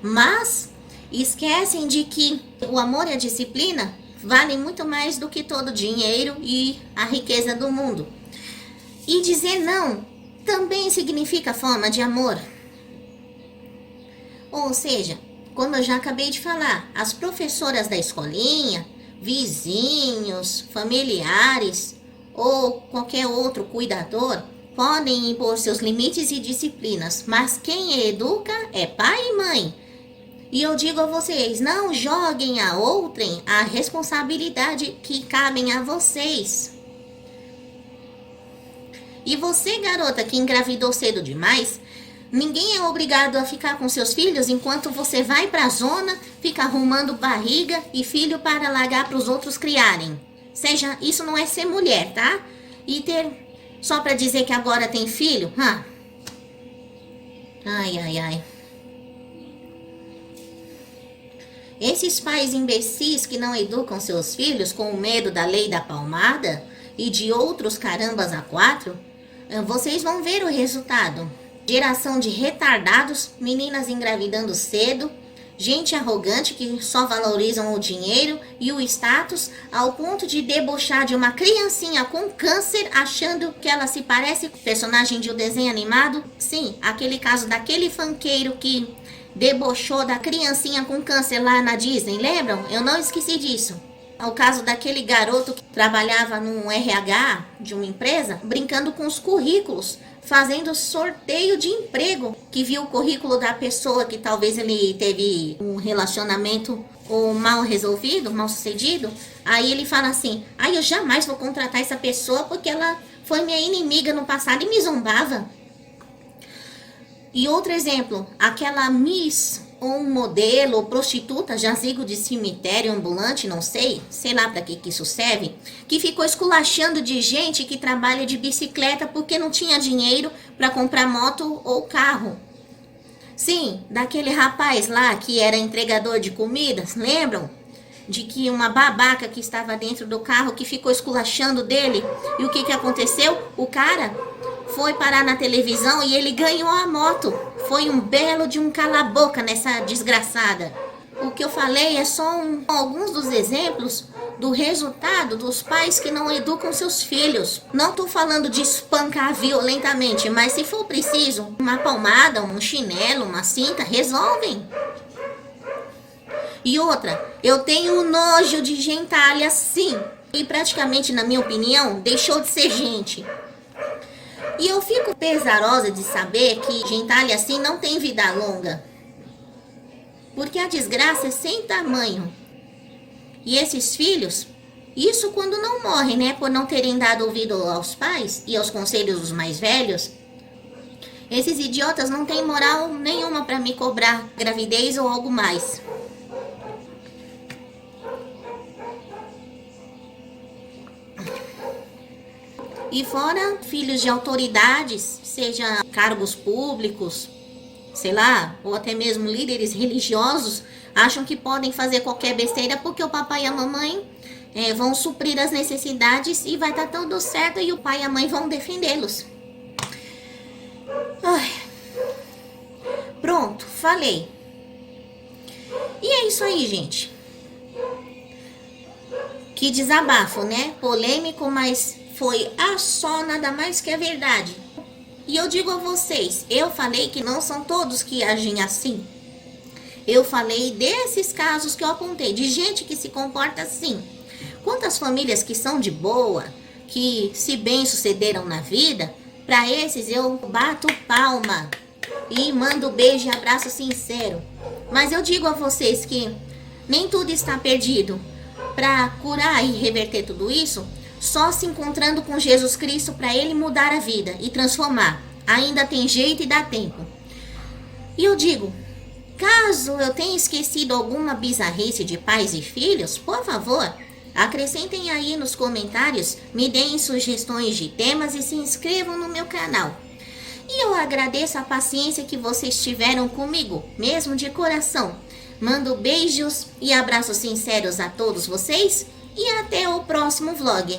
A: Mas esquecem de que o amor e a disciplina valem muito mais do que todo o dinheiro e a riqueza do mundo. E dizer não também significa forma de amor. Ou seja, como eu já acabei de falar, as professoras da escolinha, vizinhos, familiares ou qualquer outro cuidador podem impor seus limites e disciplinas, mas quem educa é pai e mãe. E eu digo a vocês, não joguem a outrem a responsabilidade que cabem a vocês. E você, garota, que engravidou cedo demais, ninguém é obrigado a ficar com seus filhos enquanto você vai para a zona, fica arrumando barriga e filho para largar para os outros criarem. Seja, isso não é ser mulher, tá? E ter só para dizer que agora tem filho? Ai. Esses pais imbecis que não educam seus filhos com medo da lei da palmada e de outros carambas a quatro, vocês vão ver o resultado. Geração de retardados, meninas engravidando cedo, gente arrogante que só valorizam o dinheiro e o status ao ponto de debochar de uma criancinha com câncer achando que ela se parece com o personagem de um desenho animado. Sim, aquele caso daquele funkeiro que debochou da criancinha com câncer lá na Disney, lembram? Eu não esqueci disso. O caso daquele garoto que trabalhava no RH de uma empresa, brincando com os currículos, fazendo sorteio de emprego, que viu o currículo da pessoa que talvez ele teve um relacionamento ou mal resolvido, mal sucedido. Aí ele fala assim, eu jamais vou contratar essa pessoa porque ela foi minha inimiga no passado e me zombava. E outro exemplo, aquela Miss ou um modelo ou prostituta, jazigo de cemitério ambulante, não sei lá para que isso serve, que ficou esculachando de gente que trabalha de bicicleta porque não tinha dinheiro para comprar moto ou carro. Sim, daquele rapaz lá que era entregador de comidas, lembram? De que uma babaca que estava dentro do carro que ficou esculachando dele. E o que aconteceu? O cara foi parar na televisão e ele ganhou a moto. Foi um belo de um cala-boca nessa desgraçada. O que eu falei é só alguns dos exemplos do resultado dos pais que não educam seus filhos. Não estou falando de espancar violentamente, mas se for preciso, uma palmada, um chinelo, uma cinta, resolvem. E outra, eu tenho nojo de gentalha, sim. E praticamente, na minha opinião, deixou de ser gente. E eu fico pesarosa de saber que gentalha assim não tem vida longa. Porque a desgraça é sem tamanho. E esses filhos, isso quando não morrem, né? Por não terem dado ouvido aos pais e aos conselhos dos mais velhos. Esses idiotas não têm moral nenhuma para me cobrar gravidez ou algo mais. E fora filhos de autoridades, seja cargos públicos, sei lá, ou até mesmo líderes religiosos, acham que podem fazer qualquer besteira porque o papai e a mamãe vão suprir as necessidades e vai estar tudo certo e o pai e a mãe vão defendê-los. Pronto, falei. E é isso aí, gente. Que desabafo, né? Polêmico, mas foi só nada mais que a verdade. E eu digo a vocês, eu falei que não são todos que agem assim. Eu falei desses casos que eu apontei, de gente que se comporta assim. Quantas famílias que são de boa, que se bem sucederam na vida, para esses eu bato palma e mando beijo e abraço sincero. Mas eu digo a vocês que nem tudo está perdido. para curar e reverter tudo isso, só se encontrando com Jesus Cristo para Ele mudar a vida e transformar. Ainda tem jeito e dá tempo. E eu digo, caso eu tenha esquecido alguma bizarrice de pais e filhos, por favor, acrescentem aí nos comentários, me deem sugestões de temas e se inscrevam no meu canal. E eu agradeço a paciência que vocês tiveram comigo, mesmo de coração. Mando beijos e abraços sinceros a todos vocês e até o próximo vlog.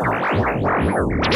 C: Wow.